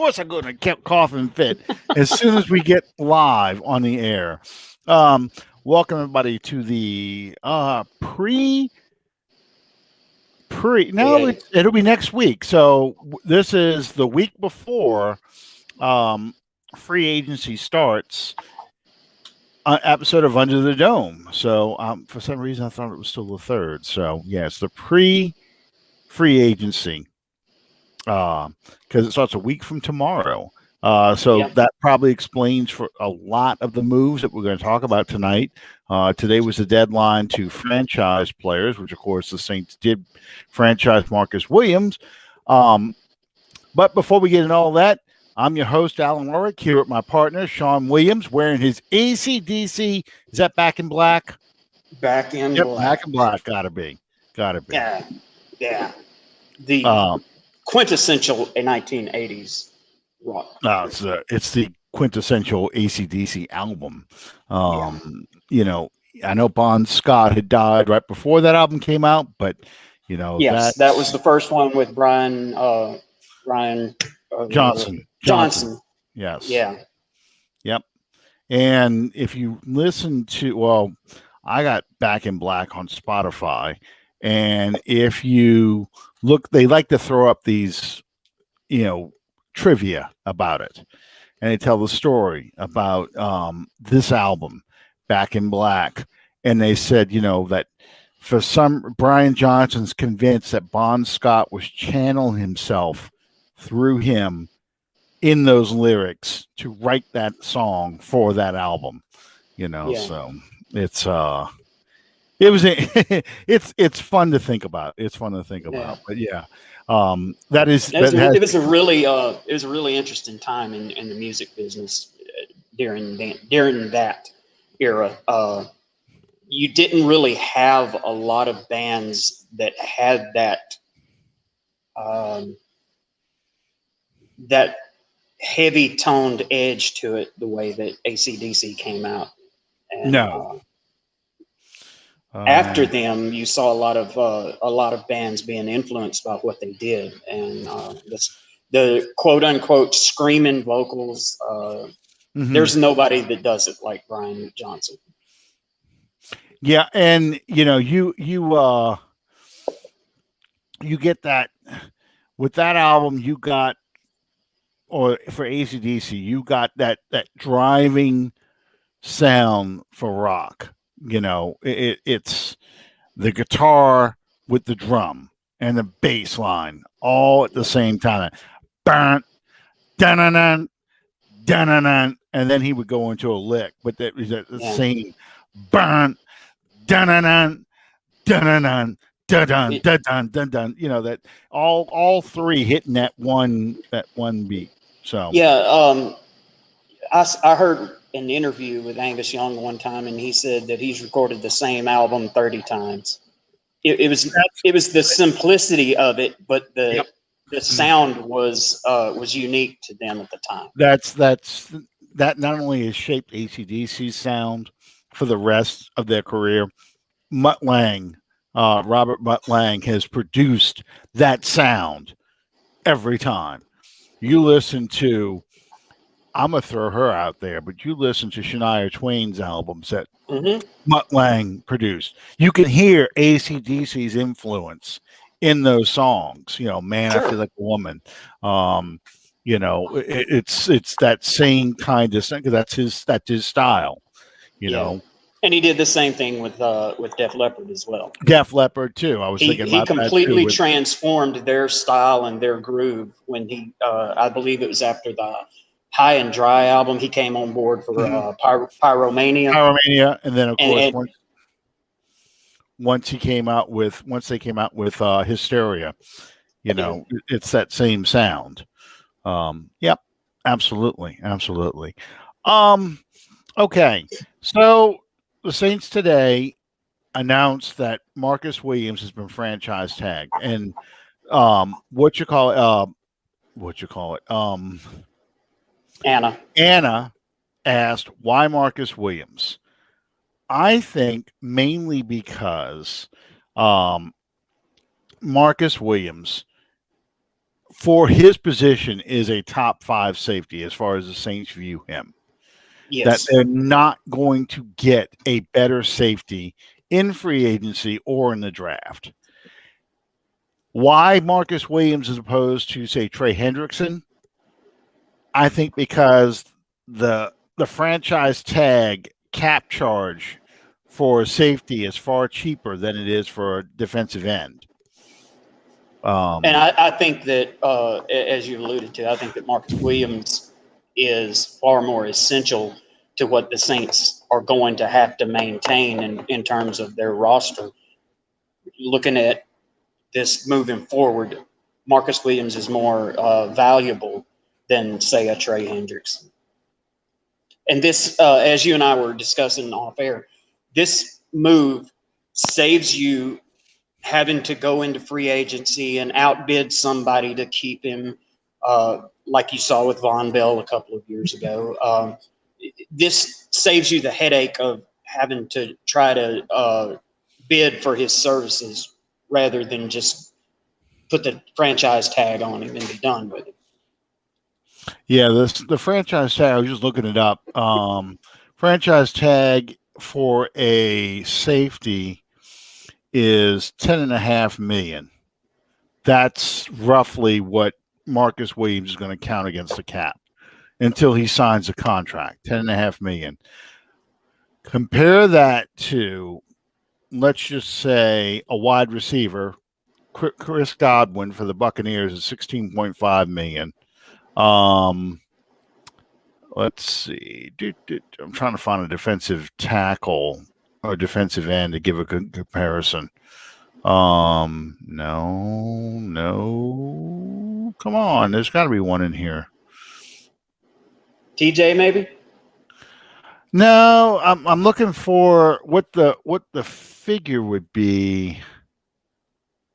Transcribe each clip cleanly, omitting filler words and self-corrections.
course I'm going to cough and fit as soon as we get live on the air. Welcome everybody to the pre. No, it'll be next week. So this is the week before free agency starts. Episode of Under the Dome. So for some reason I thought it was still the 3rd. So yeah, it's the free agency because it starts a week from tomorrow. That probably explains for a lot of the moves that we're going to talk about tonight. Today was the deadline to franchise players, which of course the Saints did franchise Marcus Williams. But before we get into all that, I'm your host, Alan Warwick, here with my partner, Sean Williams, wearing his AC/DC. Is that Back in Black? Back in Black. Back in Black. Gotta be. Yeah. The quintessential 1980s rock. No, it's the quintessential AC/DC album. I know Bon Scott had died right before that album came out, but yes, that was the first one with Brian Johnson. Yes. Yeah. Yep. And if you listen to, I got Back in Black on Spotify, and if you look, they like to throw up these, trivia about it, and they tell the story about this album, Back in Black, and they said, that for Brian Johnson's convinced that Bon Scott was channeling himself through him in those lyrics to write that song for that album, so it's fun to think about. But it was a really interesting time in the music business during that era. You didn't really have a lot of bands that had that heavy toned edge to it the way that AC/DC came out. And, after them, you saw a lot of bands being influenced by what they did, and the quote unquote screaming vocals. There's nobody that does it like Brian Johnson. Yeah, and you get that with that album. You got, or for AC/DC, you got that driving sound for rock. It's the guitar with the drum and the bass line all at the same time. Dun, dun, dun, dun, dun, dun, and then he would go into a lick, but that was the same burn, dun, dun, dun, dun, dun, dun, dun, dun, dun, dun, dun. That all three hitting that one beat. So I heard an interview with Angus Young one time, and he said that he's recorded the same album 30 times. It was the simplicity of it, but the sound was unique to them at the time. That not only has shaped AC/DC's sound for the rest of their career. Robert Mutt Lang has produced that sound every time. You listen to, I'm going to throw her out there, but you listen to Shania Twain's albums that Mutt Lang produced. You can hear AC/DC's influence in those songs. Man, I Feel Like a Woman. It's that same kind of thing, because that's his style. And he did the same thing with Def Leppard as well. Def Leppard too. I was thinking about that too. He completely transformed their style and their groove when he, I believe it was after the High and Dry album, he came on board for Pyromania. Pyromania, and then of course once they came out with Hysteria, it's that same sound. Yep, absolutely. Okay, so the Saints today announced that Marcus Williams has been franchise tagged, and Anna asked, why Marcus Williams? I think mainly because Marcus Williams, for his position, is a top 5 safety as far as the Saints view him. Yes. That they're not going to get a better safety in free agency or in the draft. Why Marcus Williams as opposed to, say, Trey Hendrickson? I think because the franchise tag cap charge for safety is far cheaper than it is for a defensive end. And I think that, as you alluded to, I think that Marcus Williams is far more essential to what the Saints are going to have to maintain in terms of their roster. Looking at this moving forward, Marcus Williams is more valuable than, say, a Trey Hendrickson. And this, as you and I were discussing off air, this move saves you having to go into free agency and outbid somebody to keep him, like you saw with Von Bell a couple of years ago. This saves you the headache of having to try to bid for his services rather than just put the franchise tag on him and be done with it. Yeah, the franchise tag, I was just looking it up. Franchise tag for a safety is $10.5 million. That's roughly what Marcus Williams is going to count against the cap until he signs a contract. $10.5 million. Compare that to, let's just say, a wide receiver, Chris Godwin for the Buccaneers is $16.5 million. Let's see. I'm trying to find a defensive tackle or defensive end to give a good comparison. No. Come on, there's got to be one in here. TJ, maybe? No, I'm looking for what the figure would be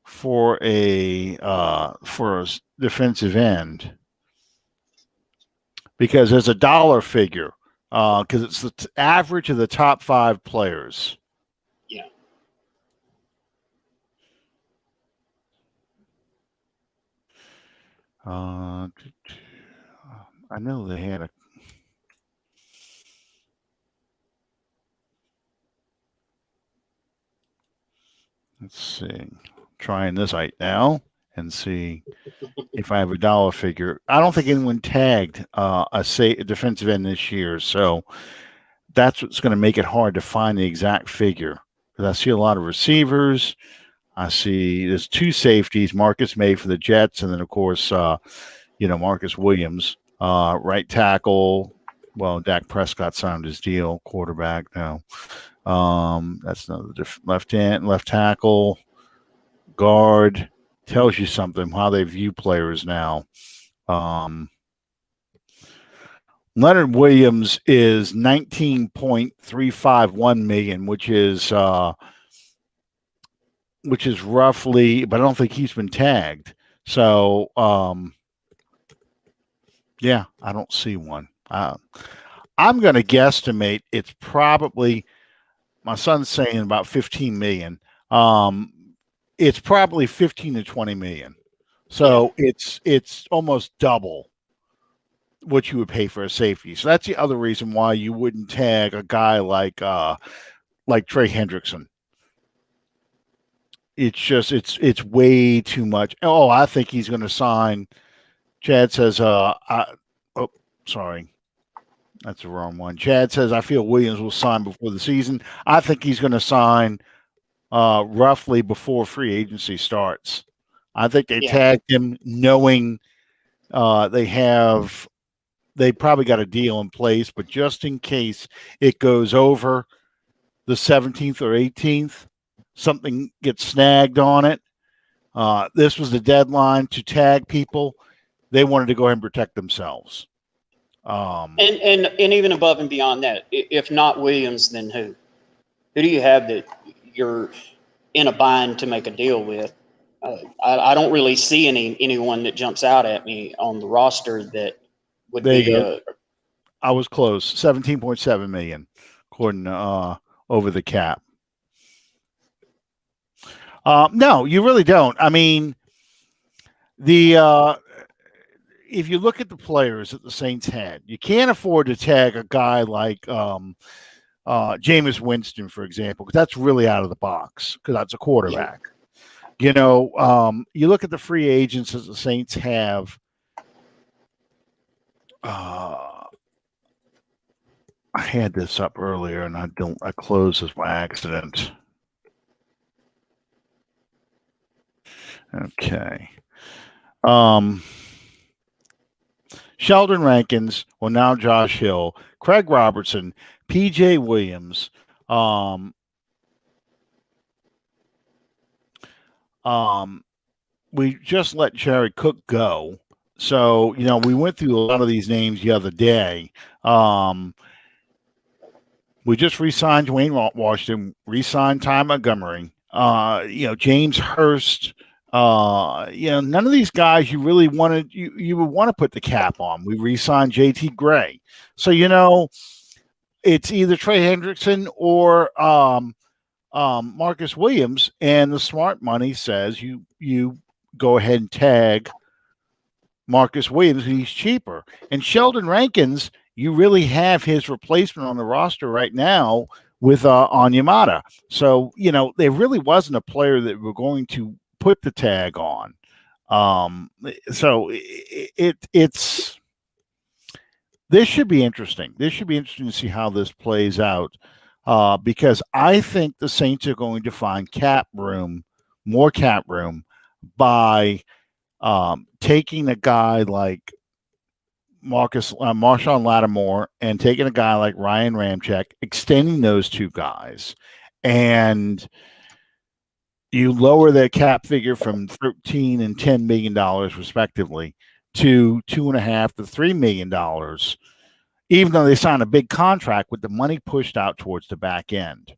for a defensive end, because there's a dollar figure because it's the average of the top 5 players. Yeah. I know they had a. Let's see. Trying this right now and see if I have a dollar figure. I don't think anyone tagged a defensive end this year, so that's what's going to make it hard to find the exact figure. Because I see a lot of receivers. I see there's 2 safeties, Marcus May for the Jets, and then of course, Marcus Williams, right tackle. Well, Dak Prescott signed his deal. Quarterback now. That's another left tackle, guard. Tells you something how they view players now. Leonard Williams is $19.351 million, which is roughly, but I don't think he's been tagged. So, yeah, I don't see one. I'm going to guesstimate it's probably, my son's saying about 15 million. It's probably 15 to 20 million. So it's almost double what you would pay for a safety. So that's the other reason why you wouldn't tag a guy like Trey Hendrickson. It's just it's way too much. Oh, I think he's going to sign. Chad says, sorry. That's the wrong one. Chad says, I feel Williams will sign before the season. I think he's going to sign roughly before free agency starts. I think they tagged him knowing they probably got a deal in place, but just in case it goes over the 17th or 18th, something gets snagged on it. This was the deadline to tag people. They wanted to go ahead and protect themselves. And even above and beyond that, if not Williams, then who? Who do you have that you're in a bind to make a deal with? I don't really see anyone that jumps out at me on the roster that would be. I was close. 17.7 million, according to over the cap. No, you really don't. I mean, the if you look at the players that the Saints had, you can't afford to tag a guy like Jameis Winston, for example, because that's really out of the box because that's a quarterback. You know, you look at the free agents that the Saints have. I had this up earlier and I closed this by accident. Okay. Sheldon Rankins, well now Josh Hill, Craig Robertson, PJ Williams, we just let Jerry Cook go. So, you know, we went through a lot of these names the other day. We just re-signed Dwayne Washington, re-signed Ty Montgomery, you know, James Hurst. You know, none of these guys you really wanted, you would want to put the cap on. We re-signed JT Gray. So, you know, it's either Trey Hendrickson or Marcus Williams, and the smart money says you go ahead and tag Marcus Williams, he's cheaper. And Sheldon Rankins, you really have his replacement on the roster right now with Onyemata. So, you know, there really wasn't a player that we're going to put the tag on. So it's this should be interesting. This should be interesting to see how this plays out. Because I think the Saints are going to find more cap room by taking a guy like Marshawn Lattimore and taking a guy like Ryan Ramczyk, extending those two guys, and you lower their cap figure from $13 and $10 million respectively to $2.5 to $3 million. Even though they signed a big contract with the money pushed out towards the back end.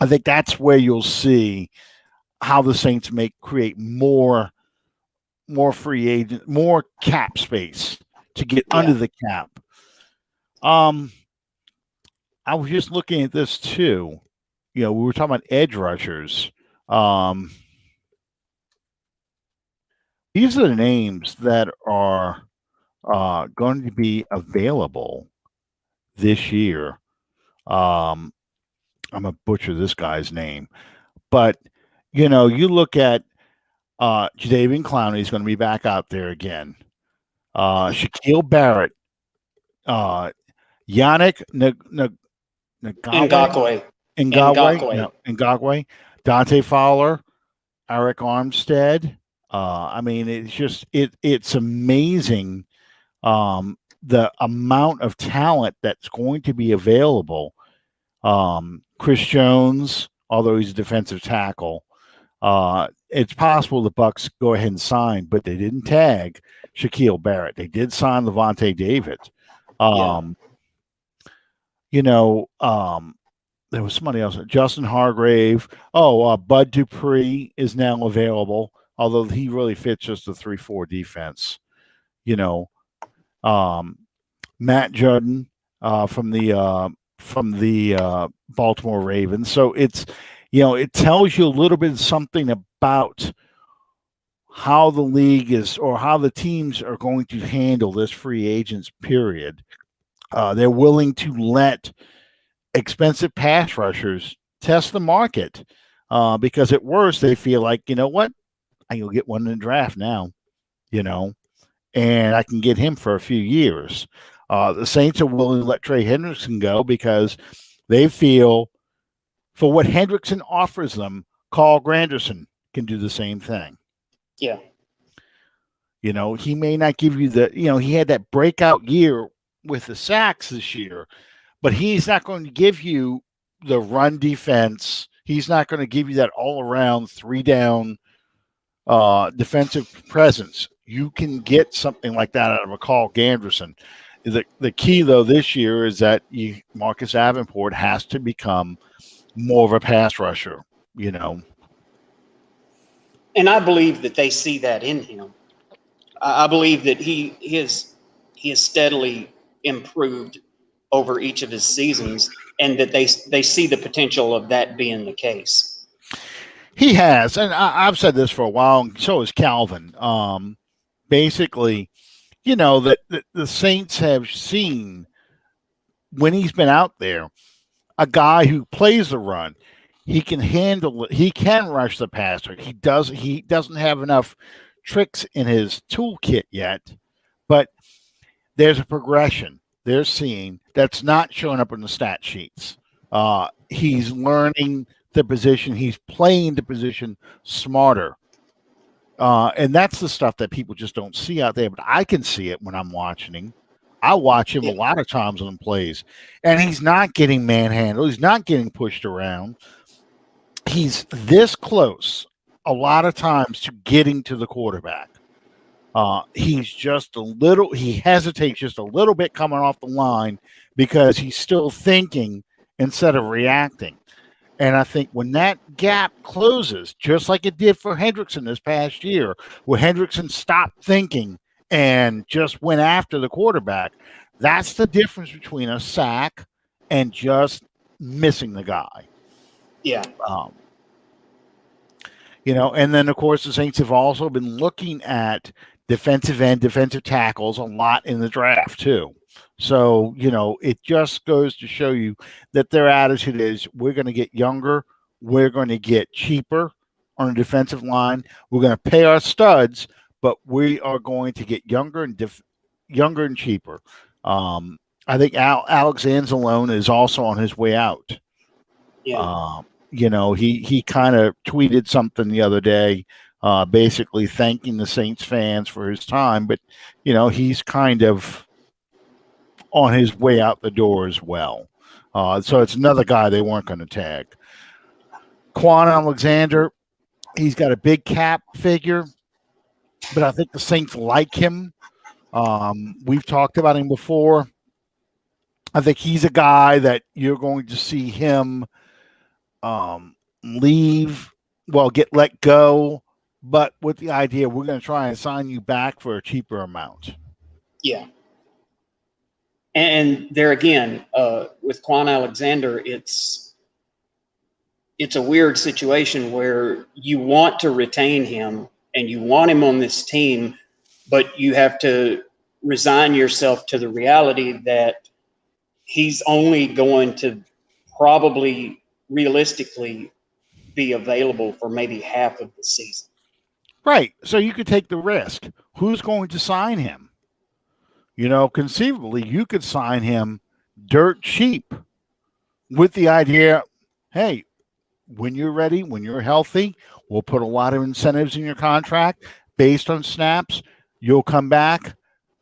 I think that's where you'll see how the Saints create more free agent, more cap space to get under the cap. I was just looking at this too. You know, we were talking about edge rushers. These are the names that are going to be available this year. I'm gonna butcher this guy's name, but you know, you look at Jadeveon Clowney is going to be back out there again. Shaquille Barrett, Yannick Ngakwe, Dante Fowler, Eric Armstead. I mean, it's just it's amazing the amount of talent that's going to be available. Chris Jones, although he's a defensive tackle, it's possible the Bucs go ahead and sign, but they didn't tag Shaquille Barrett. They did sign Levante David. You know, there was somebody else, Justin Hargrave. Bud Dupree is now available, although he really fits just a 3-4 defense. You know, Matt Judon from the Baltimore Ravens. So it's, you know, it tells you a little bit something about how the league is or how the teams are going to handle this free agents period. They're willing to let expensive pass rushers test the market because at worst they feel like, you know what, I can get one in the draft now, you know, and I can get him for a few years. The Saints are willing to let Trey Hendrickson go because they feel for what Hendrickson offers them, Carl Granderson can do the same thing. Yeah. You know, he may not give you he had that breakout year with the sacks this year, but he's not going to give you the run defense. He's not going to give you that all-around 3-down defensive presence. You can get something like that out of a Carl Granderson. The key, though, this year is that Marcus Davenport has to become more of a pass rusher, you know. And I believe that they see that in him. I believe that he has steadily improved over each of his seasons, and that they see the potential of that being the case. He has, and I've said this for a while, and so has Calvin. Basically, that the Saints have seen when he's been out there, a guy who plays the run. He can handle it. He can rush the passer. He doesn't have enough tricks in his toolkit yet, but there's a progression they're seeing that's not showing up in the stat sheets. He's learning the position. He's playing the position smarter. And that's the stuff that people just don't see out there, but I can see it when I'm watching him. I watch him a lot of times when he plays, and he's not getting manhandled. He's not getting pushed around. He's this close a lot of times to getting to the quarterback. He's just he hesitates just a little bit coming off the line because he's still thinking instead of reacting. And I think when that gap closes, just like it did for Hendrickson this past year, where Hendrickson stopped thinking and just went after the quarterback, that's the difference between a sack and just missing the guy. Yeah. And then, of course, the Saints have also been looking at defensive end, defensive tackles a lot in the draft, too. So, it just goes to show you that their attitude is we're going to get younger. We're going to get cheaper on the defensive line. We're going to pay our studs, but we are going to get younger and cheaper. I think Alex Anzalone is also on his way out. Yeah. He kind of tweeted something the other day, basically thanking the Saints fans for his time, but he's kind of on his way out the door as well. So it's another guy they weren't going to tag. Quan Alexander, he's got a big cap figure, but I think the Saints like him. We've talked about him before. I think he's a guy that you're going to see him get let go, but with the idea we're going to try and sign you back for a cheaper amount. Yeah. And there again, with Quan Alexander, it's a weird situation where you want to retain him and you want him on this team, but you have to resign yourself to the reality that he's only going to probably realistically be available for maybe half of the season. Right. So you could take the risk. Who's going to sign him? Conceivably, you could sign him dirt cheap with the idea, hey, when you're ready, when you're healthy, we'll put a lot of incentives in your contract based on snaps. You'll come back.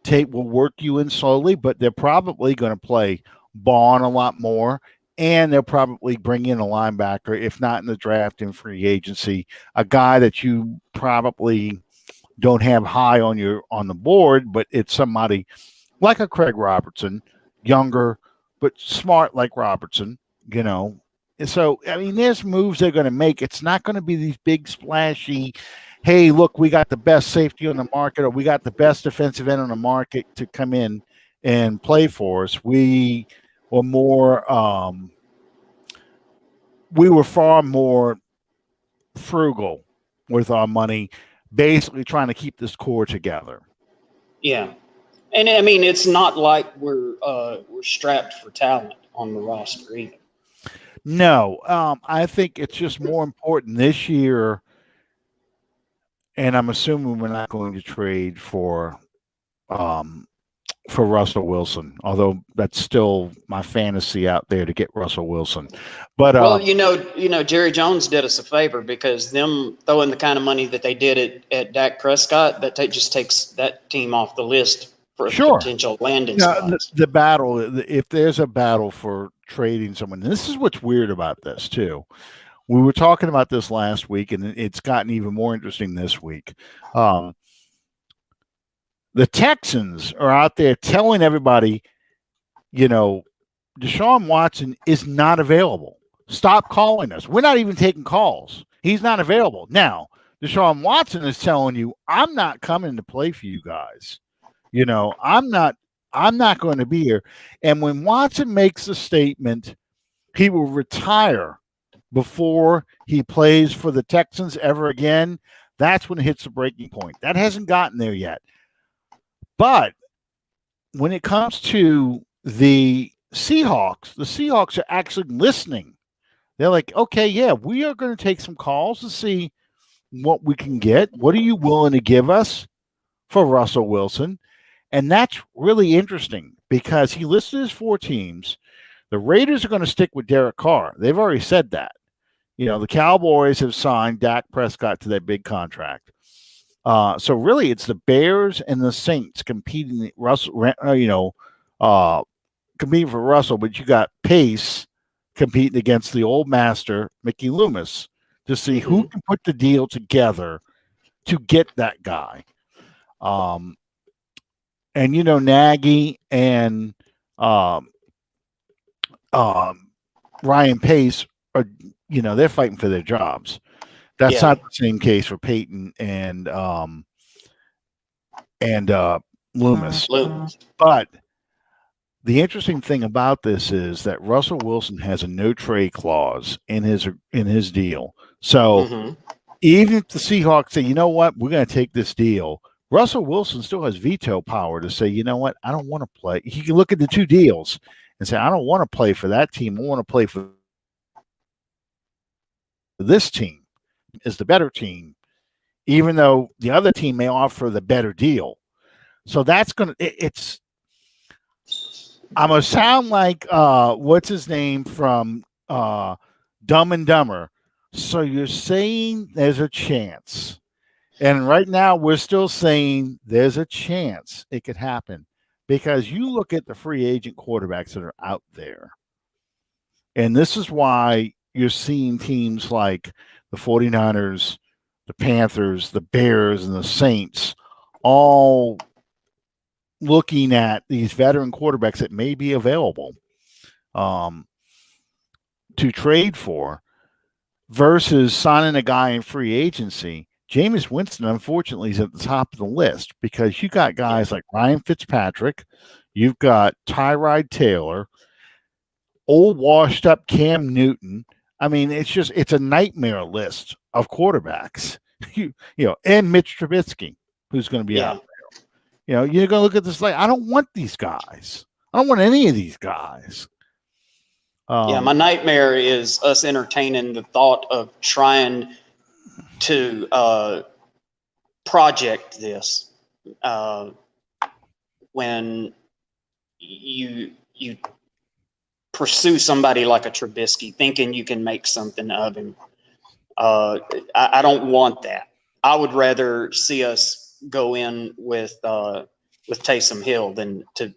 We'll work you in slowly, but they're probably going to play Bond a lot more, and they'll probably bring in a linebacker, if not in the draft, in free agency, a guy that you probably don't have high on the board, but it's somebody like a Craig Robertson, younger but smart like Robertson. So there's moves they're going to make. It's not going to be these big splashy, hey, look, we got the best safety on the market, or we got the best defensive end on the market to come in and play for us. We were far more frugal with our money, basically trying to keep this core together. Yeah. And it's not like we're strapped for talent on the roster either. No, I think it's just more important this year, and I'm assuming we're not going to trade for Russell Wilson, although that's still my fantasy out there to get Russell Wilson. But Jerry Jones did us a favor, because them throwing the kind of money that they did at Dak Prescott, that just takes that team off the list for potential landing spots. The battle, if there's a battle for trading someone, and this is what's weird about this too. We were talking about this last week, and it's gotten even more interesting this week. The Texans are out there telling everybody, Deshaun Watson is not available. Stop calling us. We're not even taking calls. He's not available. Now, Deshaun Watson is telling you, I'm not coming to play for you guys. I'm not going to be here. And when Watson makes the statement, he will retire before he plays for the Texans ever again, that's when it hits the breaking point. That hasn't gotten there yet. But when it comes to the Seahawks are actually listening. They're like, okay, yeah, we are going to take some calls to see what we can get. What are you willing to give us for Russell Wilson? And that's really interesting because he listed his 4 teams. The Raiders are going to stick with Derek Carr. They've already said that. The Cowboys have signed Dak Prescott to that big contract. So really, it's the Bears and the Saints competing. Competing for Russell, but you got Pace competing against the old master Mickey Loomis to see who can put the deal together to get that guy. And Nagy and Ryan Pace are they're fighting for their jobs. That's not the same case for Peyton and Loomis. But the interesting thing about this is that Russell Wilson has a no trade clause in his deal. So even if the Seahawks say, you know what, we're going to take this deal, Russell Wilson still has veto power to say, you know what, I don't want to play. He can look at the 2 deals and say, I don't want to play for that team. I want to play for this team is the better team, even though the other team may offer the better deal. So that's going to, I'm going to sound like, what's his name from Dumb and Dumber. So you're saying there's a chance. And right now we're still saying there's a chance it could happen because you look at the free agent quarterbacks that are out there. And this is why you're seeing teams like the 49ers, the Panthers, the Bears, and the Saints all looking at these veteran quarterbacks that may be available to trade for versus signing a guy in free agency. Jameis Winston, unfortunately, is at the top of the list because you got guys like Ryan Fitzpatrick, you've got Tyrod Taylor, old washed up Cam Newton. I mean, it's a nightmare list of quarterbacks, and Mitch Trubisky, who's going to be out there. You're going to look at this like, I don't want these guys. I don't want any of these guys. My nightmare is us entertaining the thought of trying to project this when you pursue somebody like a Trubisky, thinking you can make something of him. I don't want that. I would rather see us go in with Taysom Hill than to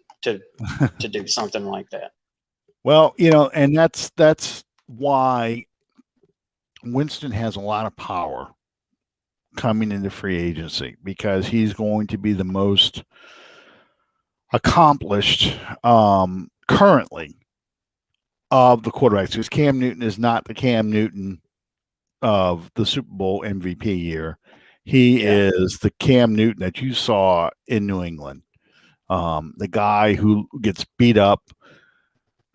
do something like that. Well, and that's why Winston has a lot of power coming into free agency because he's going to be the most accomplished currently of the quarterbacks. Because Cam Newton is not the Cam Newton of the Super Bowl MVP year. He is the Cam Newton that you saw in New England. The guy who gets beat up,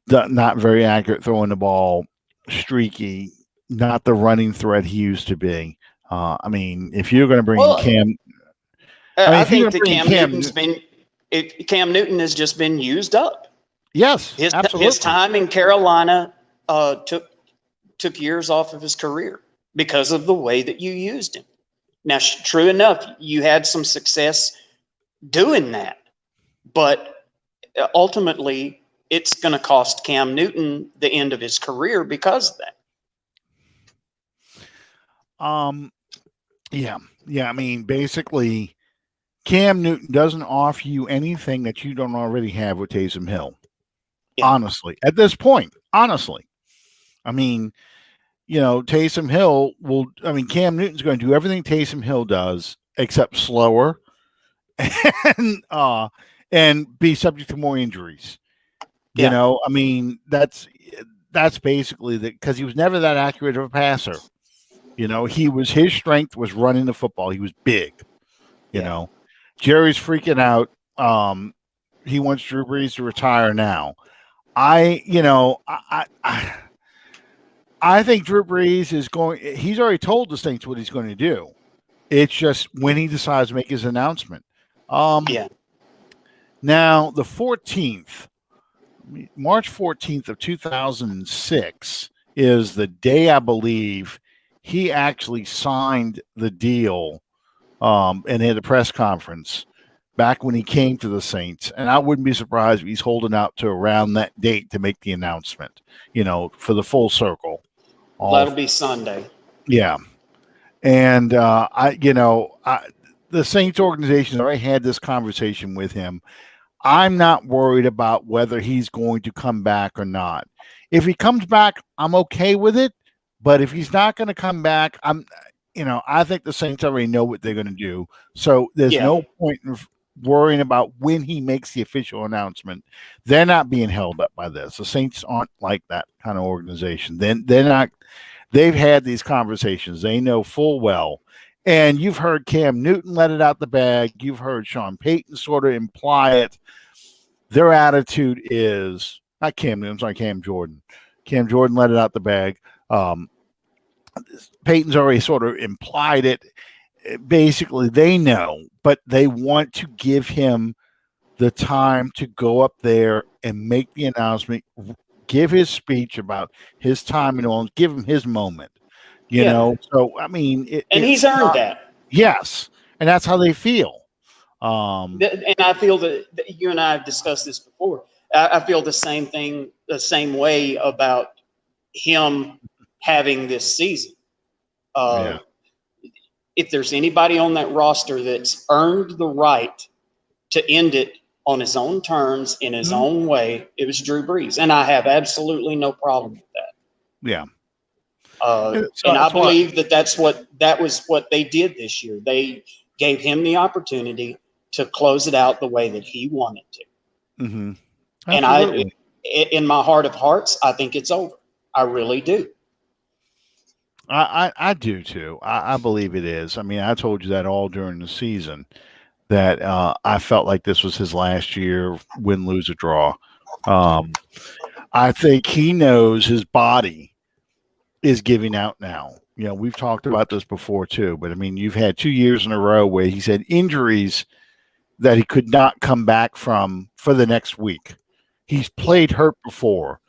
not very accurate throwing the ball, streaky, not the running threat he used to be. I mean, if you're going to bring Cam, I think that Cam Newton has just been used up. Yes, absolutely. His time in Carolina took years off of his career because of the way that you used him. Now, true enough, you had some success doing that, but ultimately, it's going to cost Cam Newton the end of his career because of that. Yeah. I mean, basically, Cam Newton doesn't offer you anything that you don't already have with Taysom Hill. Yeah. Honestly, at this point, I mean, Taysom Hill Cam Newton's going to do everything Taysom Hill does except slower and be subject to more injuries. I mean, that's basically because he was never that accurate of a passer. His strength was running the football. He was big. Jerry's freaking out. He wants Drew Brees to retire now. I think Drew Brees is going. He's already told the Saints what he's going to do. It's just when he decides to make his announcement. Now, the 14th, March 14th of 2006 is the day, I believe, he actually signed the deal and had a press conference back when he came to the Saints. And I wouldn't be surprised if he's holding out to around that date to make the announcement, for the full circle. That'll be Sunday. Yeah. And the Saints organization already had this conversation with him. I'm not worried about whether he's going to come back or not. If he comes back, I'm okay with it. But if he's not going to come back, I think the Saints already know what they're going to do. So there's no point in worrying about when he makes the official announcement. They're not being held up by this. The Saints aren't like that kind of organization. They're not. They've had these conversations. They know full well. And you've heard Cam Newton let it out the bag. You've heard Sean Payton sort of imply it. Their attitude is not Cam Newton. I'm sorry, Cam Jordan. Cam Jordan let it out the bag. Peyton's already sort of implied it. Basically, they know, but they want to give him the time to go up there and make the announcement, give his speech about his time and all, give him his moment. You know, so I mean, he's earned that. Yes, and that's how they feel. And I feel that you and I have discussed this before. I feel the same way about him having this season. If there's anybody on that roster that's earned the right to end it on his own terms, in his own way, it was Drew Brees. And I have absolutely no problem with that. Yeah. And I believe that was what they did this year. They gave him the opportunity to close it out the way that he wanted to. Mm-hmm. And in my heart of hearts, I think it's over. I really do. I do too. I believe it is. I mean, I told you that all during the season that I felt like this was his last year, win, lose, or draw. I think he knows his body is giving out now. We've talked about this before too, but I mean, you've had 2 years in a row where he's had injuries that he could not come back from for the next week. He's played hurt before,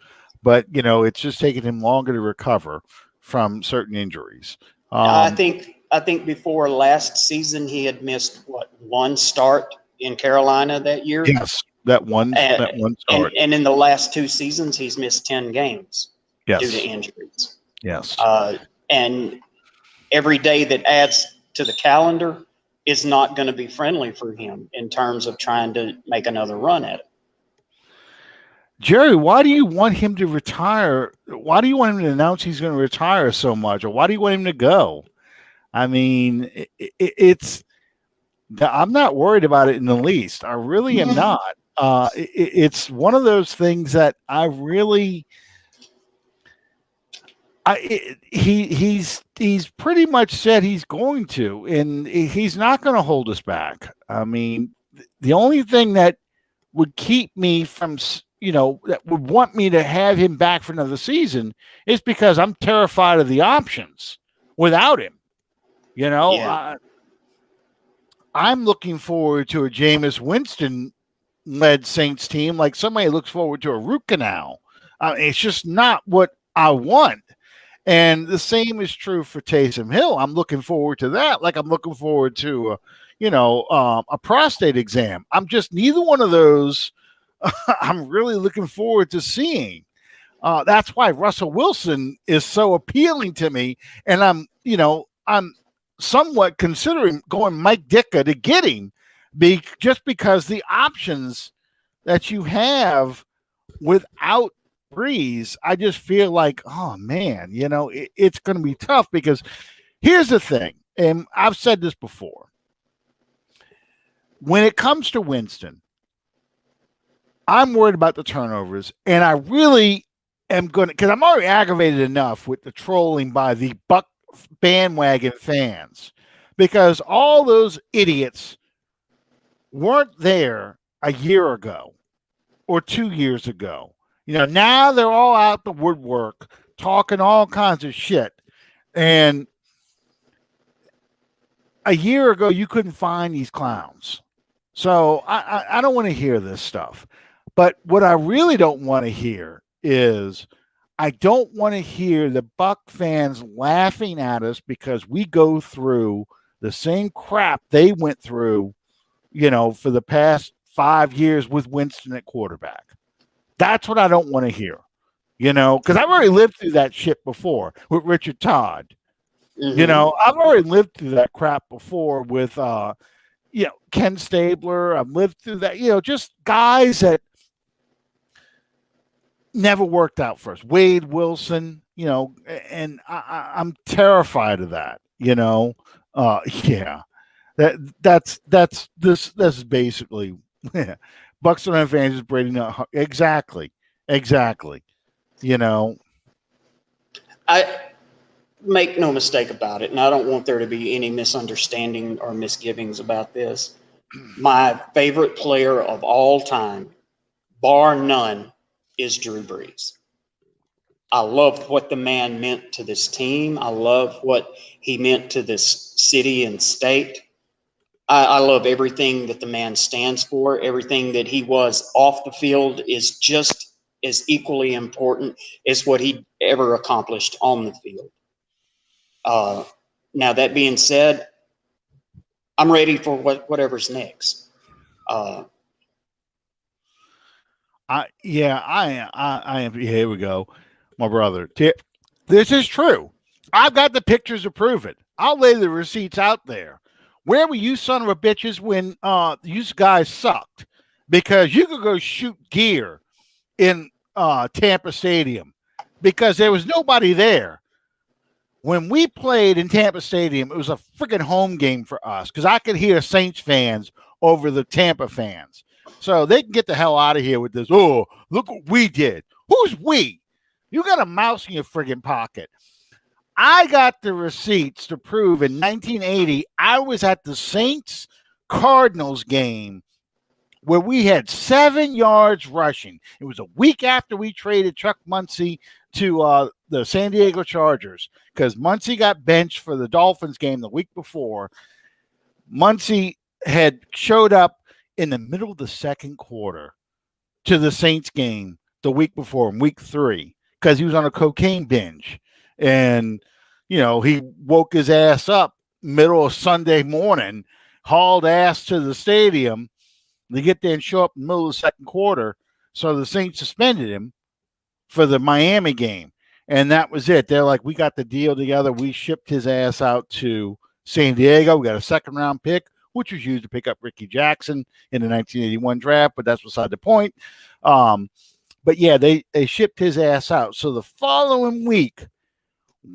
but it's just taken him longer to recover from certain injuries. I think before last season he had missed one start in Carolina that year. Yes, that one start. And in the last 2 seasons he's missed 10 games due to injuries. Yes. And every day that adds to the calendar is not going to be friendly for him in terms of trying to make another run at it. Jerry, why do you want him to retire? Why do you want him to announce he's going to retire so much? Or why do you want him to go? I mean, I'm not worried about it in the least. I really am not. It's one of those things that I really... he's pretty much said he's going to, and he's not going to hold us back. I mean, the only thing that would keep me from, that would want me to have him back for another season is because I'm terrified of the options without him. I'm looking forward to a Jameis Winston-led Saints team like somebody looks forward to a root canal. It's just not what I want. And the same is true for Taysom Hill. I'm looking forward to that. Like I'm looking forward to, a prostate exam. I'm just neither one of those. I'm really looking forward to seeing. That's why Russell Wilson is so appealing to me. And I'm somewhat considering going Mike Ditka to get him just because the options that you have without Brees, I just feel like, oh man, it's going to be tough because here's the thing, and I've said this before. When it comes to Winston, I'm worried about the turnovers, and I really am going to, because I'm already aggravated enough with the trolling by the Buck bandwagon fans, because all those idiots weren't there a year ago or 2 years ago. Now they're all out the woodwork talking all kinds of shit. And a year ago, you couldn't find these clowns. So I don't want to hear this stuff. But what I really don't want to hear is I don't want to hear the Buck fans laughing at us because we go through the same crap they went through, for the past 5 years with Winston at quarterback. That's what I don't want to hear, because I've already lived through that shit before with Richard Todd. I've already lived through that crap before with, Ken Stabler. I've lived through that, just guys that never worked out for us. Wade Wilson, and I'm terrified of that, yeah. That's this is basically Bucks don't have fans Brady not exactly. I make no mistake about it, and I don't want there to be any misunderstanding or misgivings about this. My favorite player of all time, bar none, is Drew Brees. I love what the man meant to this team. I love what he meant to this city and state. I love everything that the man stands for. Everything that he was off the field is just as equally important as what he ever accomplished on the field. Now, that being said, I'm ready for whatever's next. I am. Here we go, my brother. This is true. I've got the pictures to prove it. I'll lay the receipts out there. Where were you son of a bitches when you guys sucked? Because you could go shoot gear in Tampa Stadium because there was nobody there. When we played in Tampa Stadium, it was a freaking home game for us because I could hear Saints fans over the Tampa fans. So they can get the hell out of here with this. Oh, look what we did. Who's we? You got a mouse in your friggin' pocket. I got the receipts to prove in 1980 I was at the Saints Cardinals game where we had 7 yards rushing. It was a week after we traded Chuck Muncie to the San Diego Chargers because Muncie got benched for the Dolphins game the week before. Muncie had showed up in the middle of the second quarter to the Saints game the week before, in week 3, because he was on a cocaine binge. And, he woke his ass up middle of Sunday morning, hauled ass to the stadium. They get there and show up in the middle of the second quarter. So the Saints suspended him for the Miami game. And that was it. They're like, we got the deal together. We shipped his ass out to San Diego. We got a second-round pick, which was used to pick up Ricky Jackson in the 1981 draft, but that's beside the point. But yeah, they shipped his ass out. So the following week,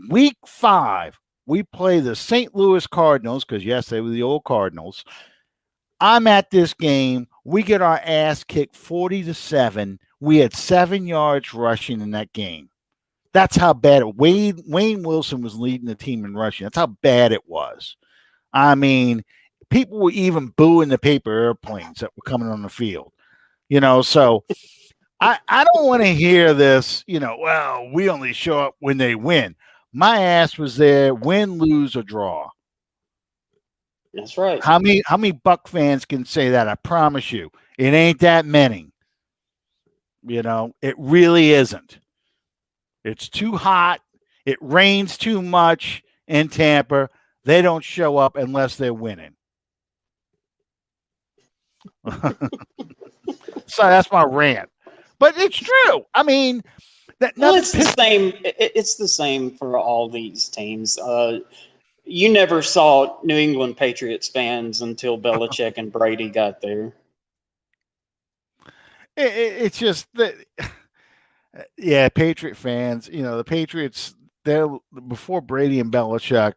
week 5, we play the St. Louis Cardinals, because yes, they were the old Cardinals. I'm at this game. We get our ass kicked 40-7. We had 7 yards rushing in that game. That's how bad it. Wayne Wilson was leading the team in rushing. That's how bad it was. I mean, people were even booing the paper airplanes that were coming on the field. So I don't want to hear this, well, we only show up when they win. My ass was there, win, lose, or draw. That's right. How many Buck fans can say that? I promise you, it ain't that many. It really isn't. It's too hot. It rains too much in Tampa. They don't show up unless they're winning. So that's my rant. But it's true. I mean, it's the same. It's the same for all these teams. You never saw New England Patriots fans until Belichick and Brady got there. It's just that, yeah, Patriot fans. The Patriots. They're before Brady and Belichick.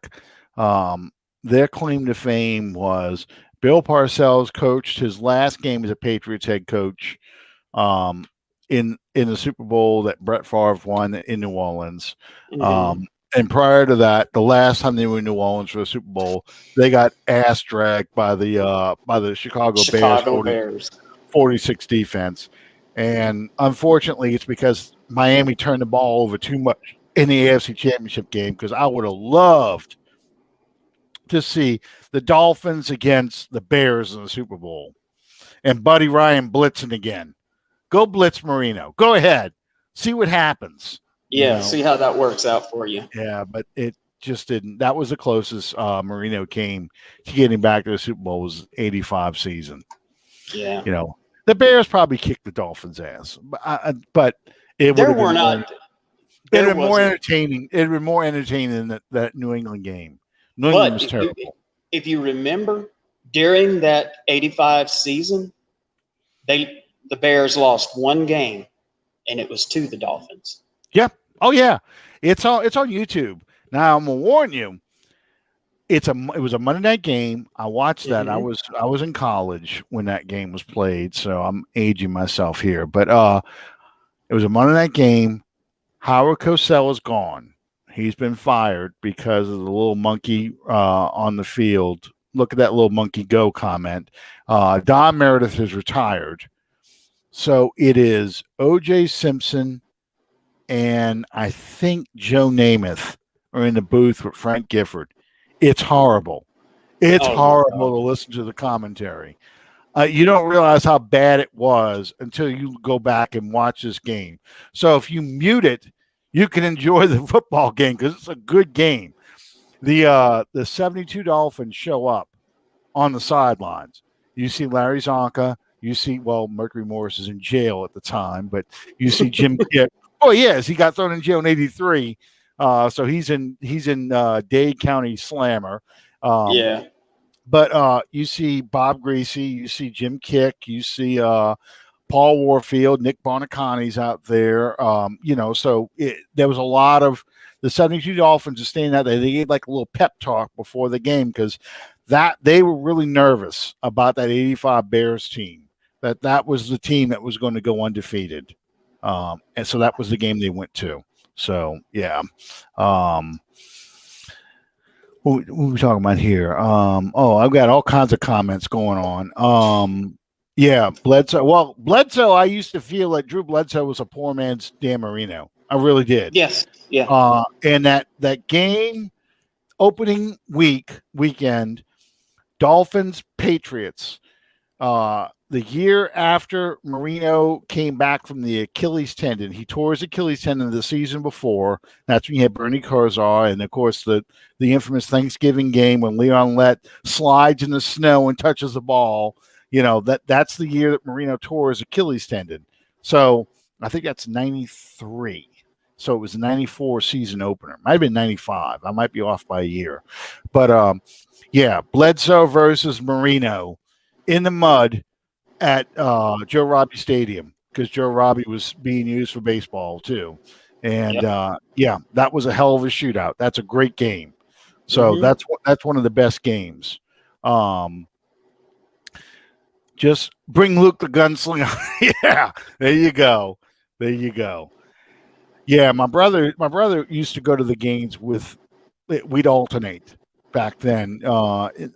Their claim to fame was Bill Parcells coached his last game as a Patriots head coach. In the Super Bowl that Brett Favre won in New Orleans. Mm-hmm. And prior to that, the last time they were in New Orleans for the Super Bowl, they got ass dragged by the Chicago Bears 46 defense. And unfortunately, it's because Miami turned the ball over too much in the AFC Championship game, because I would have loved to see the Dolphins against the Bears in the Super Bowl. and Buddy Ryan blitzing again. Go blitz Marino. Go ahead. See what happens. Yeah, see how that works out for you. Yeah, but it just didn't. That was the closest Marino came to getting back to the Super Bowl was 85 season. Yeah. The Bears probably kicked the Dolphins' ass, but it would have been more entertaining. It would be more entertaining than that New England game. New England was terrible. If you remember, during that 85 season, the Bears lost one game, and it was to the Dolphins. Yeah. Oh yeah. It's on YouTube. Now I'm gonna warn you. It was a Monday night game. I watched that. Mm-hmm. I was in college when that game was played, so I'm aging myself here. But it was a Monday night game. Howard Cosell is gone. He's been fired because of the little monkey on the field. Look at that little monkey go comment. Don Meredith is retired. So it is O.J. Simpson and I think Joe Namath are in the booth with Frank Gifford. It's horrible. It's horrible to listen to the commentary. You don't realize how bad it was until you go back and watch this game. So if you mute it, you can enjoy the football game because it's a good game. The 72 Dolphins show up on the sidelines. You see Larry Zonka. You see, Mercury Morris is in jail at the time, but you see Jim Kidd. Oh, yes, he got thrown in jail in '83. So he's in Dade County Slammer. Yeah. But you see Bob Greasy, you see Jim Kick, you see Paul Warfield, Nick Bonacani's out there. So there was a lot of the 72 Dolphins are staying out there. They gave like a little pep talk before the game because they were really nervous about that 85 Bears team. That was the team that was going to go undefeated. And so that was the game they went to. So, yeah. What are we talking about here? I've got all kinds of comments going on. Yeah, Bledsoe. Well, Bledsoe, I used to feel like Drew Bledsoe was a poor man's Dan Marino. I really did. Yes. Yeah. And that game, opening weekend, Dolphins, Patriots, the year after Marino came back from the Achilles tendon, he tore his Achilles tendon the season before. That's when you had Bernie Kosar, and of course the infamous Thanksgiving game when Leon Lett slides in the snow and touches the ball. That's the year that Marino tore his Achilles tendon. So I think that's 93. So it was a 94 season opener. Might have been 95. I might be off by a year. But Bledsoe versus Marino in the mud at Joe Robbie Stadium because Joe Robbie was being used for baseball too. And that was a hell of a shootout. That's a great game. So that's one of the best games. Just bring Luke the Gunslinger. Yeah, there you go. Yeah, my brother used to go to the games we'd alternate back then,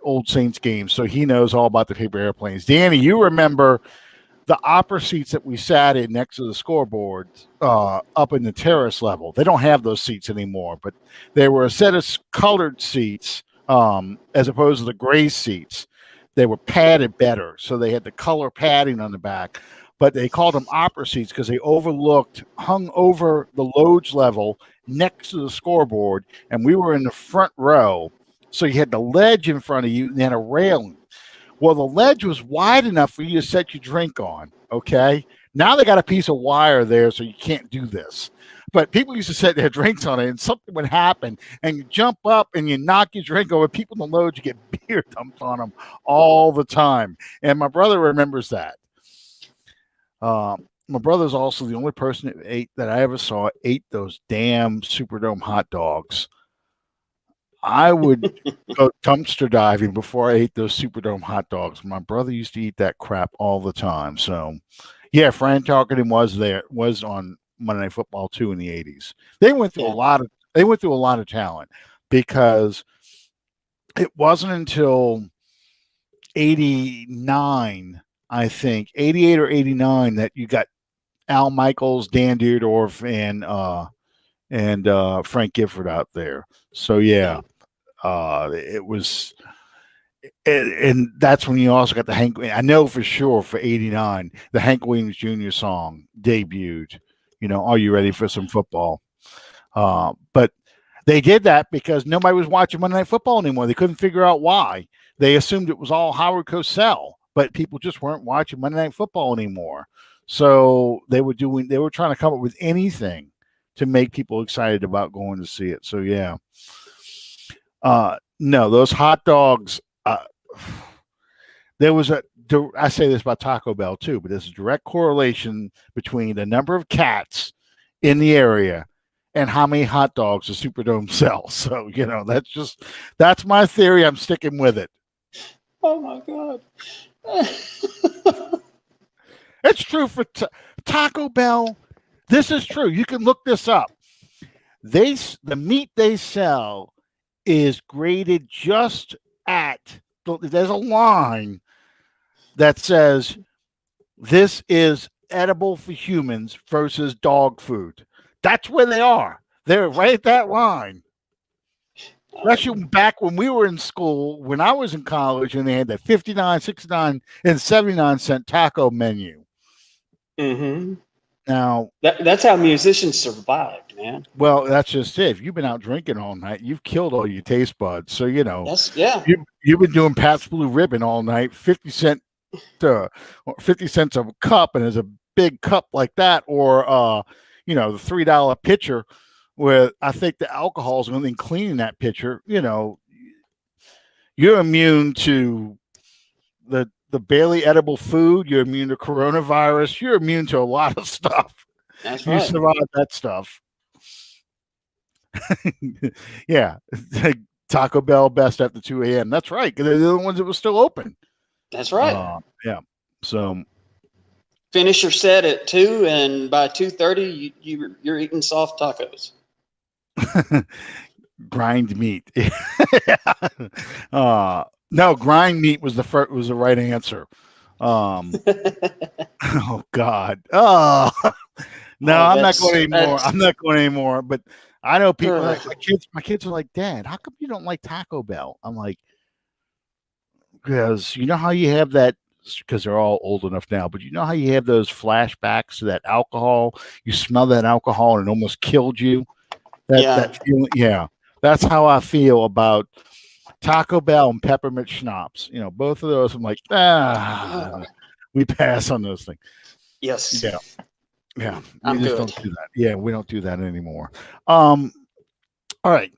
old Saints games. So he knows all about the paper airplanes. Danny, you remember the opera seats that we sat in next to the scoreboard up in the terrace level. They don't have those seats anymore, but there were a set of colored seats as opposed to the gray seats. They were padded better, so they had the color padding on the back. But they called them opera seats because they hung over the loge level next to the scoreboard, and we were in the front row. So you had the ledge in front of you and then a railing. Well, the ledge was wide enough for you to set your drink on, okay? Now they got a piece of wire there, so you can't do this. But people used to set their drinks on it, and something would happen, and you jump up and you knock your drink over. People in the loge, you get beer dumped on them all the time. And my brother remembers that. My brother's also the only person that I ever saw ate those damn Superdome hot dogs. I would go dumpster diving before I ate those Superdome hot dogs. My brother used to eat that crap all the time. So, yeah, Fran Tarkenton was on Monday Night Football too in the '80s. They went through a lot of talent because it wasn't until '89, I think, '88 or '89 that you got Al Michaels, Dan Dierdorf, and Frank Gifford out there. So yeah, it was and that's when you also got the Hank. I know for sure for '89, the Hank Williams Jr. song debuted. Are you ready for some football? But they did that because nobody was watching Monday Night Football anymore. They couldn't figure out why. They assumed it was all Howard Cosell, but people just weren't watching Monday Night Football anymore. So they were trying to come up with anything to make people excited about going to see it. So yeah. No, those hot dogs. There was I say this about Taco Bell too, but there's a direct correlation between the number of cats in the area and how many hot dogs the Superdome sells. So, that's my theory. I'm sticking with it. Oh my God. It's true for Taco Bell. This is true. You can look this up. The meat they sell is graded just at, there's a line that says this is edible for humans versus dog food. That's where they are. They're right at that line. Especially back when we were in school, when I was in college, and they had that 59, 69, and 79-cent taco menu. Mm-hmm. Now that's how musicians survived, man. Well, that's just it. If you've been out drinking all night, you've killed all your taste buds. So you've been doing Pat's Blue Ribbon all night, 50 cents a cup, and there's a big cup like that, or the $3 pitcher where I think the alcohol is only cleaning that pitcher. You're immune to the barely edible food. You're immune to coronavirus. You're immune to a lot of stuff. That's right. You survived that stuff. Yeah. Taco Bell best after 2 a.m. That's right. Because they're the ones that were still open. That's right. Yeah. So finish your set at 2, and by 2:30, you're eating soft tacos. Grind meat. No, grind meat was the right answer. Oh God. Oh no, I'm not going anymore. I'm not going anymore. But I know people like my kids are like, Dad, how come you don't like Taco Bell? I'm like, because you know how you have that, because they're all old enough now, but you know how you have those flashbacks to that alcohol? You smell that alcohol and it almost killed you. That feeling, yeah. That's how I feel about Taco Bell and peppermint schnapps. Both of those, I'm like, we pass on those things. Yes. Yeah. We just don't do that. Yeah, we don't do that anymore. All right.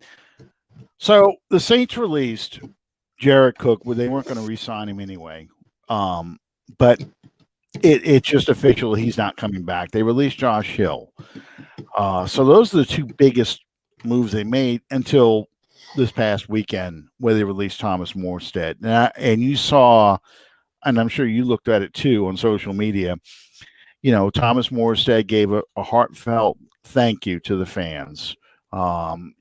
So the Saints released Jared Cook, they weren't going to re-sign him anyway. But it's just official. He's not coming back. They released Josh Hill. So those are the two biggest moves they made until this past weekend, where they released Thomas Morstead. And you saw, and I'm sure you looked at it too on social media, Thomas Morstead gave a heartfelt thank you to the fans.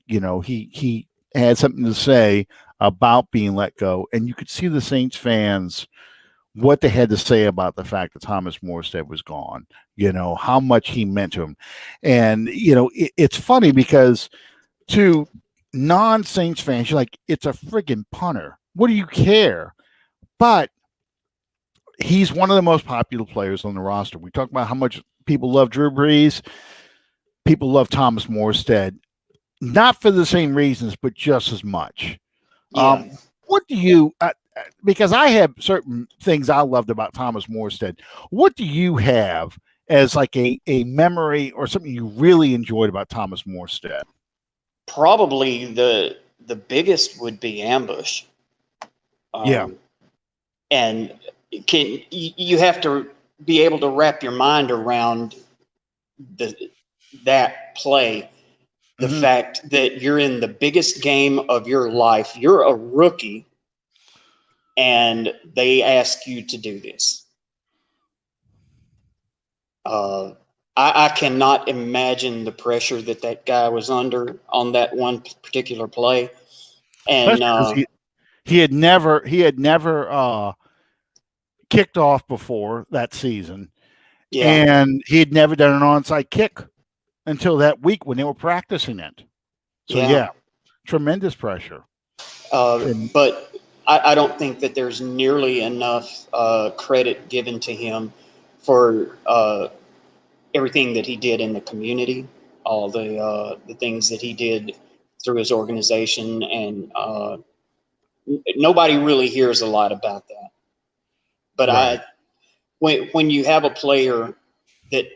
He had something to say about being let go, and you could see the Saints fans, what they had to say about the fact that Thomas Morstead was gone, how much he meant to him. And, it's funny because to non-Saints fans, you're like, it's a friggin' punter. What do you care? But he's one of the most popular players on the roster. We talk about how much people love Drew Brees. People love Thomas Morstead, not for the same reasons, but just as much. Yeah. What do you, because I have certain things I loved about Thomas Morstead. What do you have as like a memory or something you really enjoyed about Thomas Morstead? Probably the biggest would be ambush. And you have to be able to wrap your mind around that play. The fact that you're in the biggest game of your life, you're a rookie, and they ask you to do this. I cannot imagine the pressure that guy was under on that one particular play. And he had never kicked off before that season. Yeah. And he had never done an onside kick until that week when they were practicing it. So yeah tremendous pressure. But I don't think that there's nearly enough credit given to him for everything that he did in the community, all the things that he did through his organization, and nobody really hears a lot about that. But Right. when you have a player that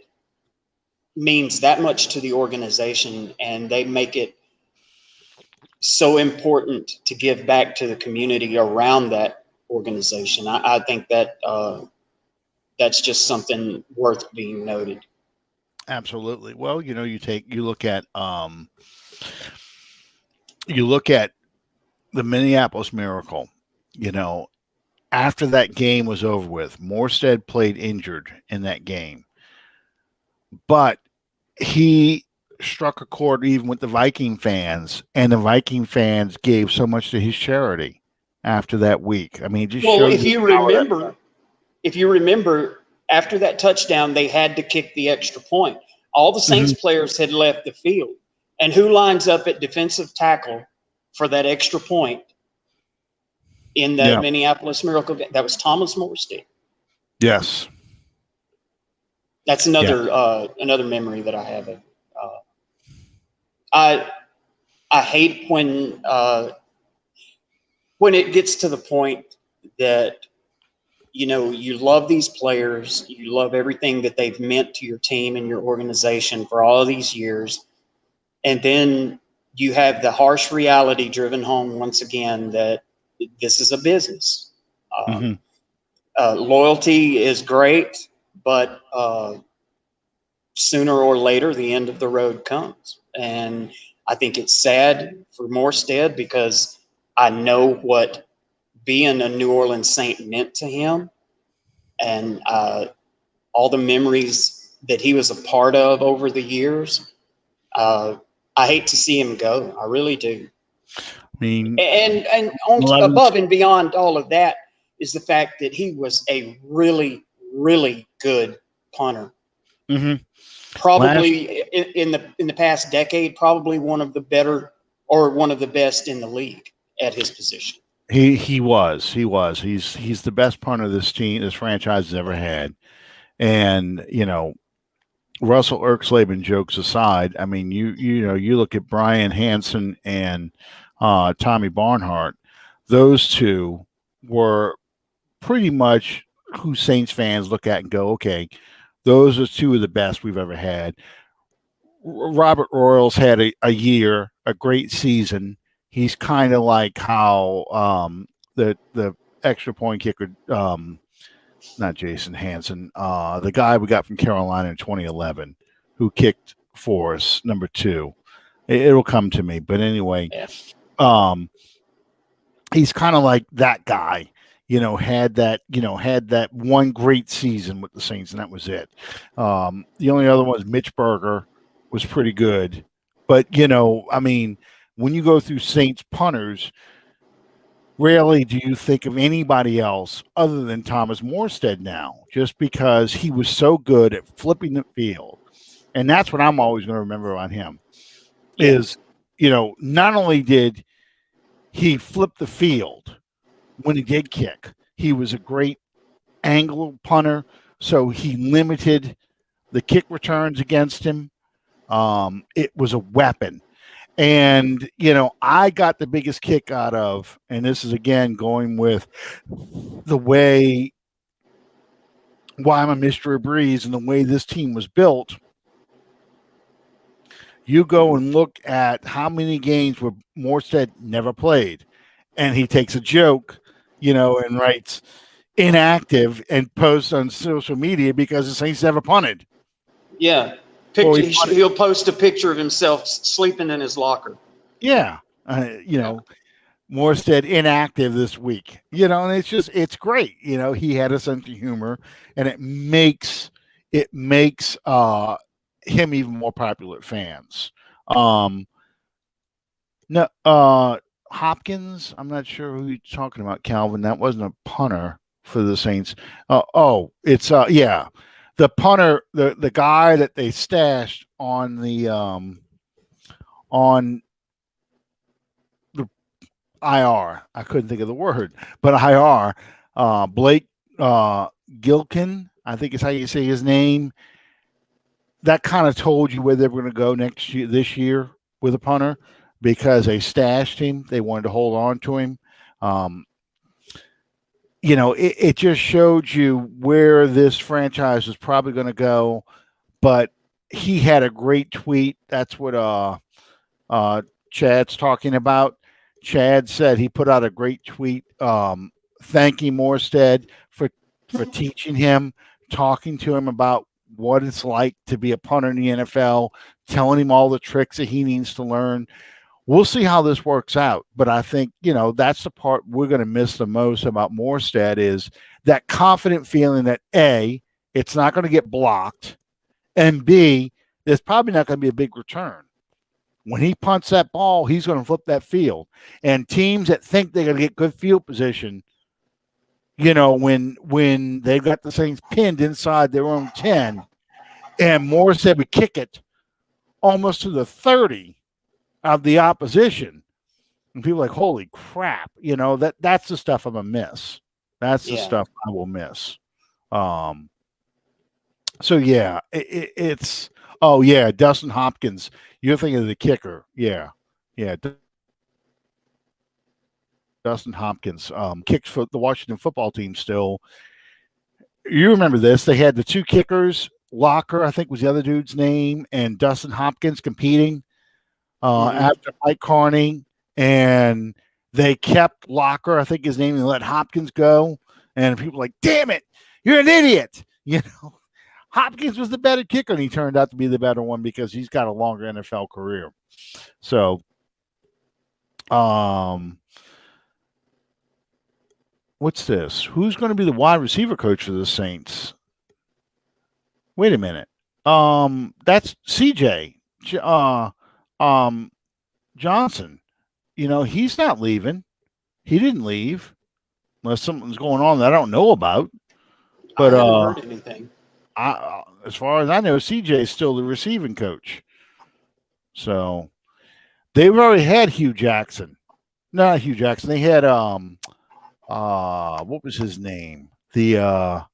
means that much to the organization and they make it so important to give back to the community around that organization, I think that that's just something worth being noted. Absolutely. Well, you look at the Minneapolis Miracle. You know, after that game was over with, Morstead played injured in that game, but he struck a chord even with the Viking fans, and the Viking fans gave so much to his charity after that week. I mean, it just Well, showed you how that. if you remember, after that touchdown, they had to kick the extra point. All the Saints Mhm. players had left the field, and who lines up at defensive tackle for that extra point in that Yeah. Minneapolis Miracle game? That was Thomas Morstead. Yes. That's Yeah. another memory that I have of. I I hate when it gets to the point that you love these players, you love everything that they've meant to your team and your organization for all of these years, and then you have the harsh reality driven home once again that this is a business. Hmm. Loyalty is great, but sooner or later the end of the road comes, and I think it's sad for Morstead because I know what being a New Orleans Saint meant to him, and all the memories that he was a part of over the years. Uh, I hate to see him go. I really do. I mean, And above and beyond all of that is the fact that he was a really, really good punter. mm-hmm. Probably in the past decade, probably one of the better or one of the best in the league at his position. He was he's the best punter this franchise has ever had, and Russell Erksleben jokes aside, I mean you look at Brian Hansen and Tommy Barnhart, those two were pretty much who Saints fans look at and go, okay, those are two of the best we've ever had. Robert Royals had a great season. He's kind of like how the extra point kicker, not Jason Hanson, the guy we got from Carolina in 2011, who kicked for us, number 2. It'll come to me, but anyway, Yeah. He's kind of like that guy. Had that one great season with the Saints, and that was it. The only other one was Mitch Berger, was pretty good. But, I mean, when you go through Saints punters, rarely do you think of anybody else other than Thomas Morstead now, just because he was so good at flipping the field. And that's what I'm always going to remember on him is, not only did he flip the field when he did kick, he was a great angle punter. So he limited the kick returns against him. It was a weapon. And, I got the biggest kick out of, and this is again going with the way why I'm a mystery Brees and the way this team was built. You go and look at how many games where Morstead never played, and he takes a joke, and writes inactive and posts on social media because the Saints never punted. Yeah. He'll post a picture of himself sleeping in his locker. Yeah. Morstead inactive this week, and it's great. He had a sense of humor, and it makes him even more popular with fans. No, Hopkins, I'm not sure who you're talking about, Calvin. That wasn't a punter for the Saints. It's the punter, the guy that they stashed on the IR. I couldn't think of the word, but IR. Blake Gilkin, I think is how you say his name. That kind of told you where they were going to go this year with a punter because they stashed him. They wanted to hold on to him. It just showed you where this franchise is probably going to go. But he had a great tweet. That's what Chad's talking about. Chad said he put out a great tweet thanking Morstead for teaching him, talking to him about what it's like to be a punter in the NFL, telling him all the tricks that he needs to learn. We'll see how this works out. But I think, that's the part we're going to miss the most about Morstead is that confident feeling that A, it's not going to get blocked, and B, there's probably not going to be a big return. When he punts that ball, he's going to flip that field. And teams that think they're going to get good field position, when they've got the Saints pinned inside their own 10, and Morstead would kick it almost to the 30 of the opposition, and people are like, holy crap, that's the stuff I'm going to miss. That's the stuff I will miss. So, yeah, it's – oh, yeah, Dustin Hopkins. You're thinking of the kicker. Yeah. Dustin Hopkins kicks for the Washington football team still. You remember this. They had the two kickers, Locker, I think was the other dude's name, and Dustin Hopkins competing after Mike Carney. And they kept Locker, I think his name, and let Hopkins go. And people were like, damn it, you're an idiot. Hopkins was the better kicker, and he turned out to be the better one because he's got a longer NFL career. So, what's this? Who's going to be the wide receiver coach for the Saints? Wait a minute. That's CJ Johnson. He's not leaving. He didn't leave unless something's going on that I don't know about. But I haven't heard anything. As far as I know, CJ is still the receiving coach. So they've already had Hugh Jackson. Not Hugh Jackson. They had what was his name? The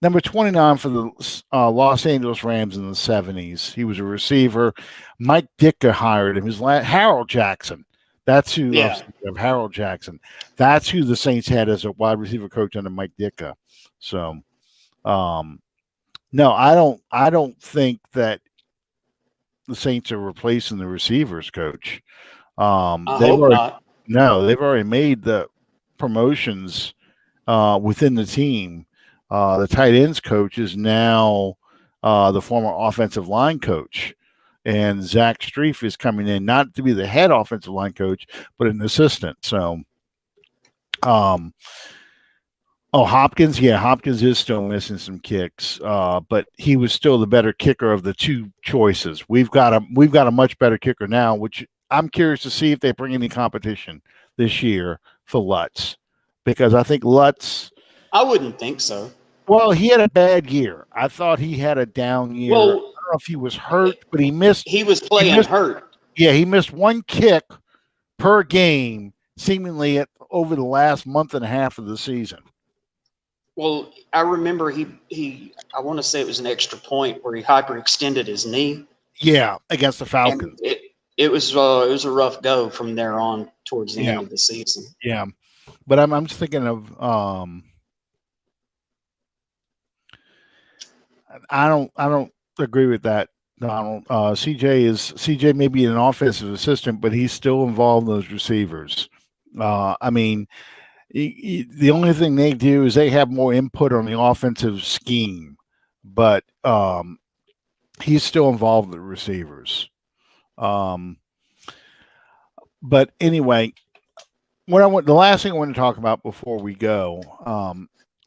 number 29 for the Los Angeles Rams in the 70s. He was a receiver. Mike Ditka hired him. His Harold Jackson. That's who. Harold Jackson. That's who the Saints had as a wide receiver coach under Mike Ditka. So, no, I don't think that the Saints are replacing the receivers coach. They've already made the promotions within the team. The tight ends coach is now the former offensive line coach, and Zach Streif is coming in not to be the head offensive line coach, but an assistant. So, Hopkins, Hopkins is still missing some kicks, but he was still the better kicker of the two choices. We've got a much better kicker now, which I'm curious to see if they bring any competition this year for Lutz, because I think Lutz. I wouldn't think so. Well, he had a bad year. I thought he had a down year. Well, I don't know if he was hurt, but he missed. He was playing hurt. Yeah, he missed one kick per game, seemingly over the last month and a half of the season. Well, I remember he I want to say it was an extra point where he hyperextended his knee. Yeah, against the Falcons. And it was a rough go from there on towards the end of the season. Yeah, but I'm just thinking of I don't agree with that, Donald. CJ may be an offensive assistant, but he's still involved in those receivers. I mean, the only thing they do is they have more input on the offensive scheme, but he's still involved with the receivers. But anyway, the last thing I want to talk about before we go,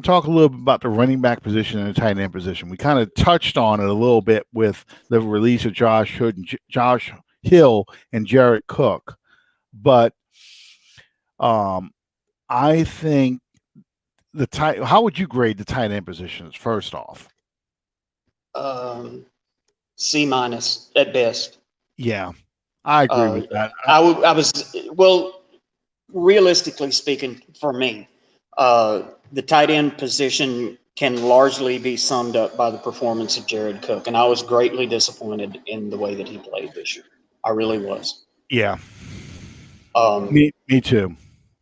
talk a little bit about the running back position and the tight end position. We kind of touched on it a little bit with the release of Josh Hill and Jared Cook, but I think how would you grade the tight end positions first off? C- at best. Yeah. I agree with that. I was well, realistically speaking, for me, the tight end position can largely be summed up by the performance of Jared Cook, and I was greatly disappointed in the way that he played this year. I really was. Yeah. Me too.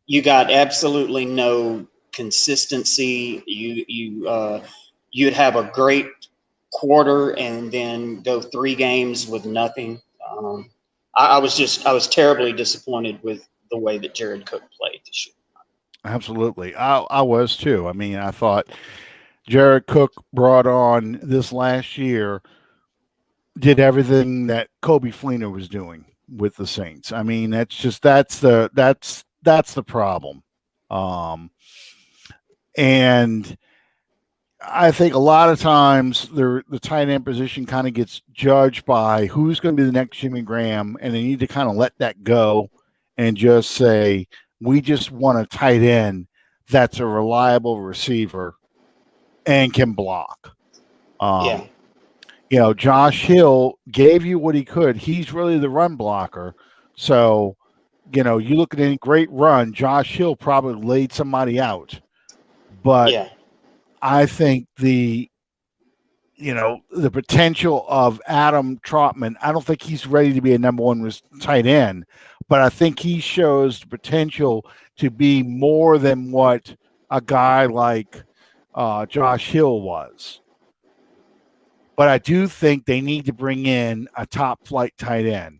You got absolutely no consistency. You'd have a great quarter and then go 3 games with nothing. I was terribly disappointed with the way that Jared Cook played this year. Absolutely. I was too. I mean, I thought Jared Cook brought on this last year, did everything that Kobe Fleener was doing with the Saints. I mean, that's the problem. And I think a lot of times the tight end position kind of gets judged by who's going to be the next Jimmy Graham, and they need to kind of let that go and just say, we just want a tight end that's a reliable receiver and can block. Yeah. You know, Josh Hill gave you what he could. He's really the run blocker. So, you know, you look at any great run, Josh Hill probably laid somebody out. But Yeah. I think the potential of Adam Trotman, I don't think he's ready to be a number one tight end, but I think he shows the potential to be more than what a guy like Josh Hill was. But I do think they need to bring in a top flight tight end.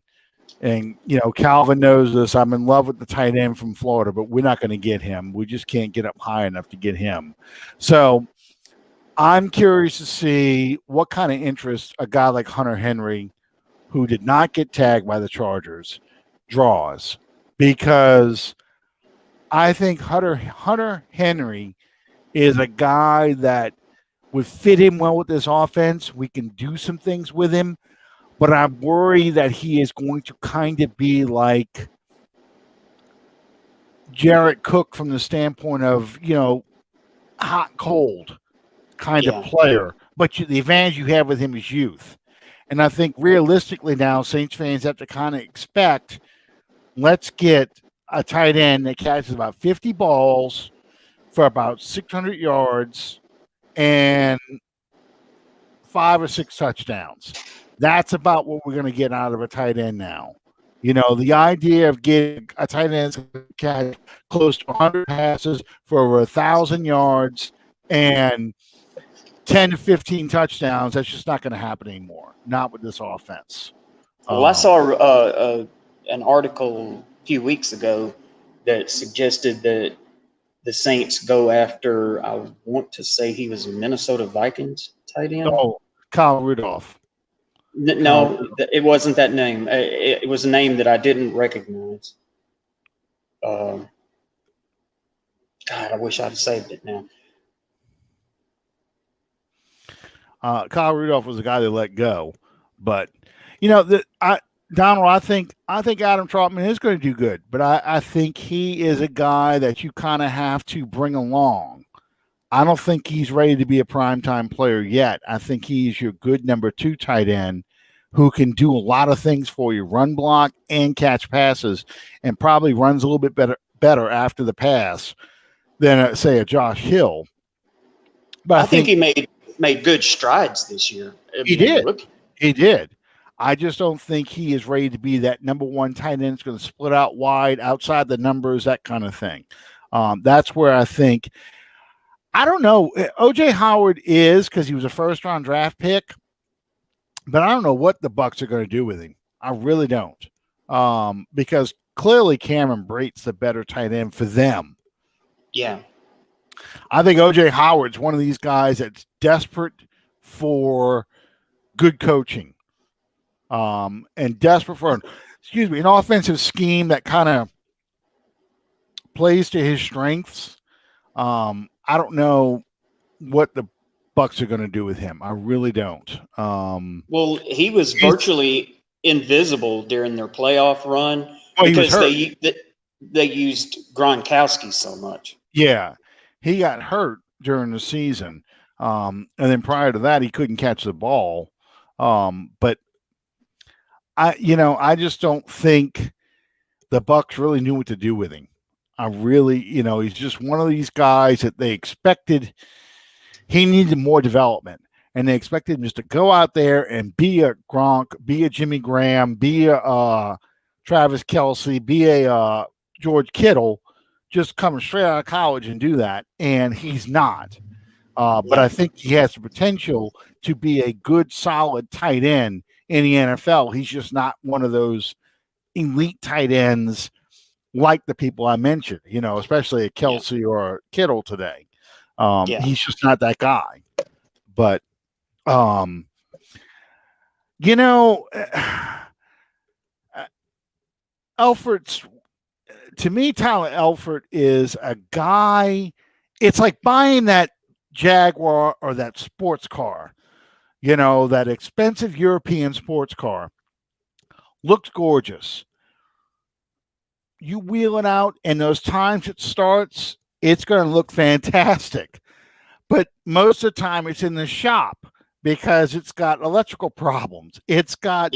And, you know, Calvin knows this. I'm in love with the tight end from Florida, but we're not going to get him. We just can't get up high enough to get him. So I'm curious to see what kind of interest a guy like Hunter Henry, who did not get tagged by the Chargers, draws. Because I think Hunter Henry is a guy that would fit in well with this offense. We can do some things with him, but I'm worried that he is going to kind of be like Jared Cook from the standpoint of, you know, hot, cold kind of player. But the advantage you have with him is youth. And I think realistically now, Saints fans have to kind of expect, let's get a tight end that catches about 50 balls for about 600 yards and 5 or 6 touchdowns. That's about what we're going to get out of a tight end now. You know, the idea of getting a tight end that catch close to 100 passes for over 1,000 yards and 10 to 15 touchdowns, that's just not going to happen anymore. Not with this offense. Well, I saw an article a few weeks ago that suggested that the Saints go after, I want to say he was a Minnesota Vikings tight end. Oh, Kyle Rudolph. No, it wasn't that name. It was a name that I didn't recognize. God, I wish I'd have saved it now. Kyle Rudolph was the guy they let go, but you know, Donald, I think Adam Trotman is going to do good, but I think he is a guy that you kind of have to bring along. I don't think he's ready to be a primetime player yet. I think he's your good number 2 tight end who can do a lot of things for you, run block and catch passes, and probably runs a little bit better after the pass than say a Josh Hill. But I think he made good strides this year. He did. I just don't think he is ready to be that number 1 tight end. It's going to split out wide, outside the numbers, that kind of thing. That's where I think, I don't know, O.J. Howard is, because he was a first-round draft pick, but I don't know what the Bucs are going to do with him. I really don't. Because clearly Cameron Brate's the better tight end for them. Yeah. I think O.J. Howard's one of these guys that's desperate for good coaching. And desperate for an offensive scheme that kind of plays to his strengths. I don't know what the Bucs are going to do with him. I really don't. Well, he was virtually invisible during their playoff run because they used Gronkowski so much. Yeah, he got hurt during the season, and then prior to that, he couldn't catch the ball. But I just don't think the Bucks really knew what to do with him. I really, he's just one of these guys that they expected he needed more development. And they expected him just to go out there and be a Gronk, be a Jimmy Graham, be a Travis Kelce, be a George Kittle, just coming straight out of college and do that. And he's not. But I think he has the potential to be a good, solid tight end in the NFL. He's just not one of those elite tight ends like the people I mentioned, especially a Kelce or a Kittle today. He's just not that guy. But, Elford's, to me, Tyler Elford is a guy. It's like buying that Jaguar or that sports car, that expensive European sports car. Looks gorgeous. You wheel it out, and those times it starts, it's going to look fantastic. But most of the time, it's in the shop because it's got electrical problems. It's got,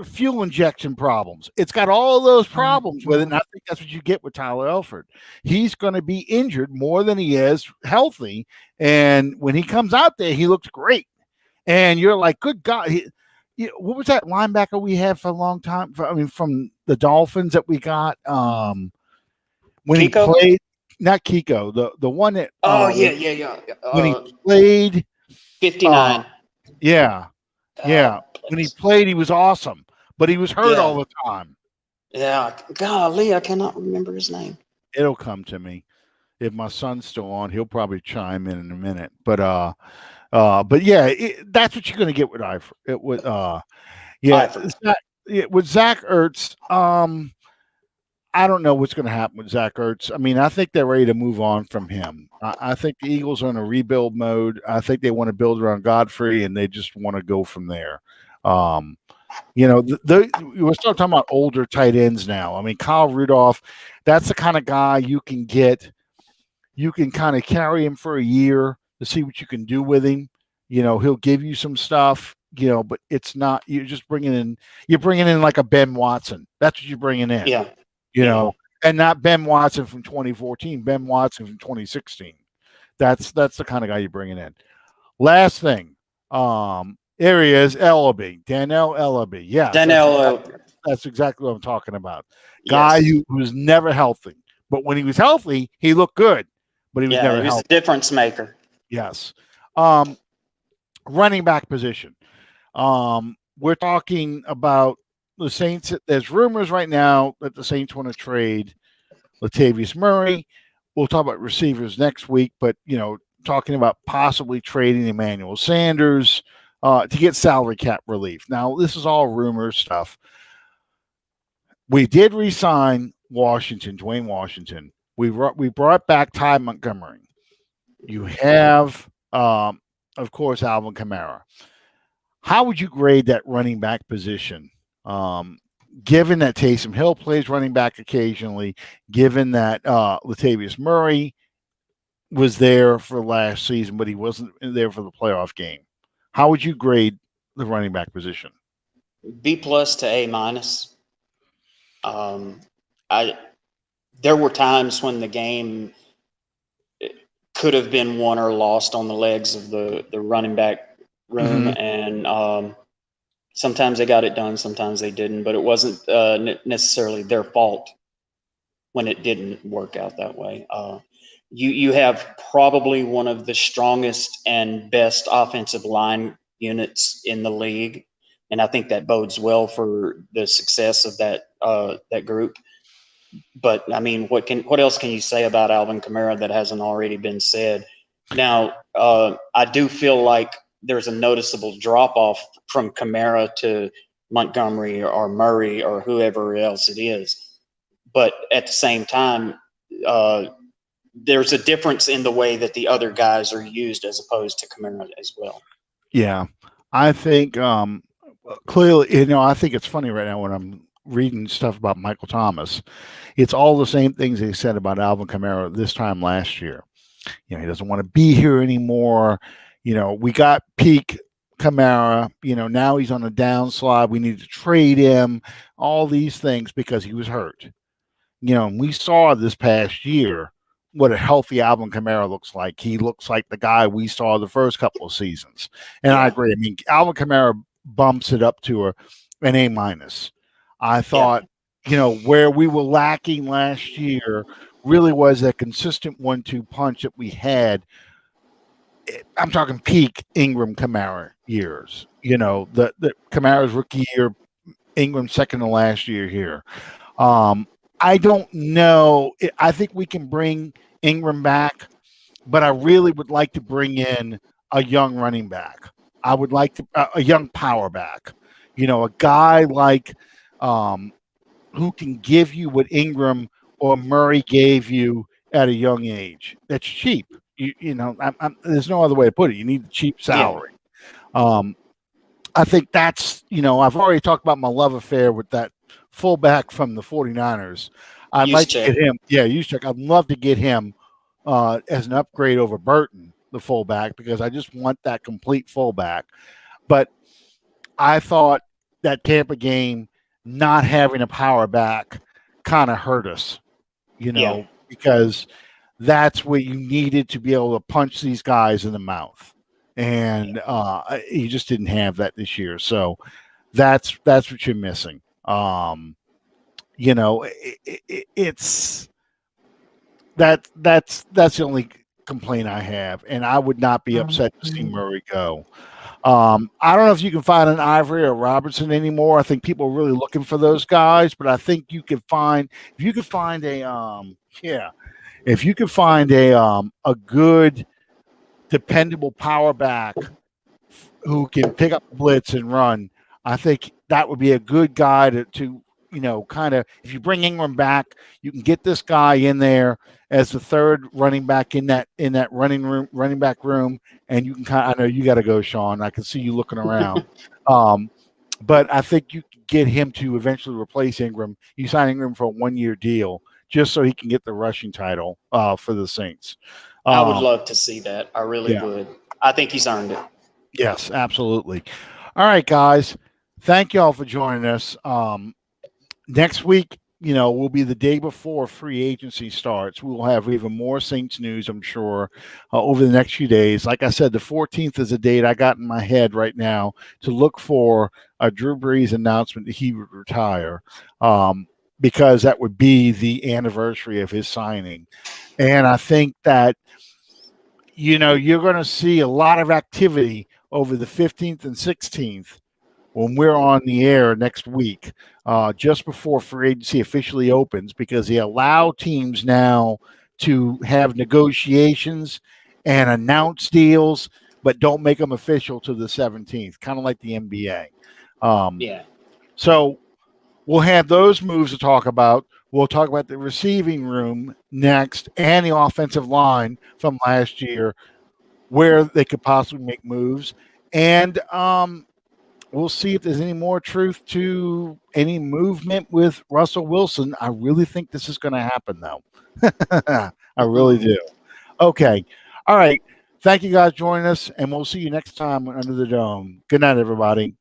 fuel injection problems. It's got all those problems with it, and I think that's what you get with Tyler Elford. He's going to be injured more than he is healthy, and when he comes out there, he looks great. And you're like, good God. What was that linebacker we had for a long time? From the Dolphins that we got when Kiko? He played. Not Kiko, the one that. When he played 59. Yeah. When he played, he was awesome, but he was hurt all the time. Yeah, golly, I cannot remember his name. It'll come to me. If my son's still on, he'll probably chime in a minute. But yeah, that's what you're going to get with Eifert. With Zach Ertz. I don't know what's going to happen with Zach Ertz. I mean, I think they're ready to move on from him. I think the Eagles are in a rebuild mode. I think they want to build around Godfrey, and they just want to go from there. We're still talking about older tight ends now. I mean, Kyle Rudolph, that's the kind of guy you can get. You can kind of carry him for a year to see what you can do with him. He'll give you some stuff, but it's not, you're bringing in like a Ben Watson. That's what you're bringing in. Yeah. And not Ben Watson from 2014, Ben Watson from 2016. That's the kind of guy you're bringing in. Last thing, there he is, Ellaby, Dannell Ellaby. Yeah, that's exactly what I'm talking about. Guy who's never healthy, but when he was healthy, he looked good, but he was never healthy. He was a difference maker. Yes. Running back position. We're talking about the Saints. There's rumors right now that the Saints want to trade Latavius Murray. We'll talk about receivers next week, but talking about possibly trading Emmanuel Sanders to get salary cap relief. Now, this is all rumor stuff. We did re-sign Dwayne Washington. We brought back Ty Montgomery. You have, of course, Alvin Kamara. How would you grade that running back position? Given that Taysom Hill plays running back occasionally, given that Latavius Murray was there for last season, but he wasn't there for the playoff game. How would you grade the running back position? B+ to A-. There were times when the game could have been won or lost on the legs of the running back room, and sometimes they got it done, sometimes they didn't, but it wasn't necessarily their fault when it didn't work out that way. You have probably one of the strongest and best offensive line units in the league, and I think that bodes well for the success of that group. But I mean, what else can you say about Alvin Kamara that hasn't already been said? Now, I do feel like there's a noticeable drop off from Kamara to Montgomery or Murray or whoever else it is. But at the same time, there's a difference in the way that the other guys are used as opposed to Kamara as well. Yeah, I think clearly, I think it's funny right now when I'm reading stuff about Michael Thomas. It's all the same things they said about Alvin Kamara this time last year. He doesn't want to be here anymore. We got peak Kamara. Now he's on a downslide. We need to trade him. All these things because he was hurt. We saw this past year what a healthy Alvin Kamara looks like. He looks like the guy we saw the first couple of seasons. And I agree. I mean, Alvin Kamara bumps it up to an A-. I thought, where we were lacking last year really was that consistent 1-2 punch that we had. I'm talking peak Ingram Kamara years. The Kamara's rookie year, Ingram second to last year here. I don't know. I think we can bring Ingram back, but I really would like to bring in a young running back. I would like a young power back. A guy like who can give you what Ingram or Murray gave you at a young age. That's cheap. There's no other way to put it. You need the cheap salary. I think that's, I've already talked about my love affair with that fullback from the 49ers. I'd like to get him. Yeah, Juszczyk. I'd love to get him as an upgrade over Burton, the fullback, because I just want that complete fullback. But I thought that Tampa game, not having a power back, kind of hurt us, because that's what you needed to be able to punch these guys in the mouth. And you just didn't have that this year. So that's what you're missing. It's that's the only complaint I have, and I would not be upset to see Murray go. I don't know if you can find an Ivory or Robertson anymore. I think people are really looking for those guys, but I think you could find if you could find a good, dependable power back who can pick up the blitz and run. I think that would be a good guy to kind of, if you bring Ingram back, you can get this guy in there as the third running back in that running back room, and you can I know you got to go, Sean. I can see you looking around. But I think you can get him to eventually replace Ingram. You sign Ingram for a 1-year deal just so he can get the rushing title for the Saints. I would love to see that. I really would. I think he's earned it. Yes, absolutely. All right, guys. Thank you all for joining us. Next week, will be the day before free agency starts. We will have even more Saints news, I'm sure, over the next few days. Like I said, the 14th is a date I got in my head right now to look for a Drew Brees announcement that he would retire, because that would be the anniversary of his signing. And I think that, you're going to see a lot of activity over the 15th and 16th when we're on the air next week, just before free agency officially opens, because they allow teams now to have negotiations and announce deals, but don't make them official to the 17th, kind of like the NBA. So we'll have those moves to talk about. We'll talk about the receiving room next and the offensive line from last year, where they could possibly make moves. And we'll see if there's any more truth to any movement with Russell Wilson. I really think this is going to happen, though. I really do. Okay. All right. Thank you guys for joining us, and we'll see you next time on Under the Dome. Good night, everybody.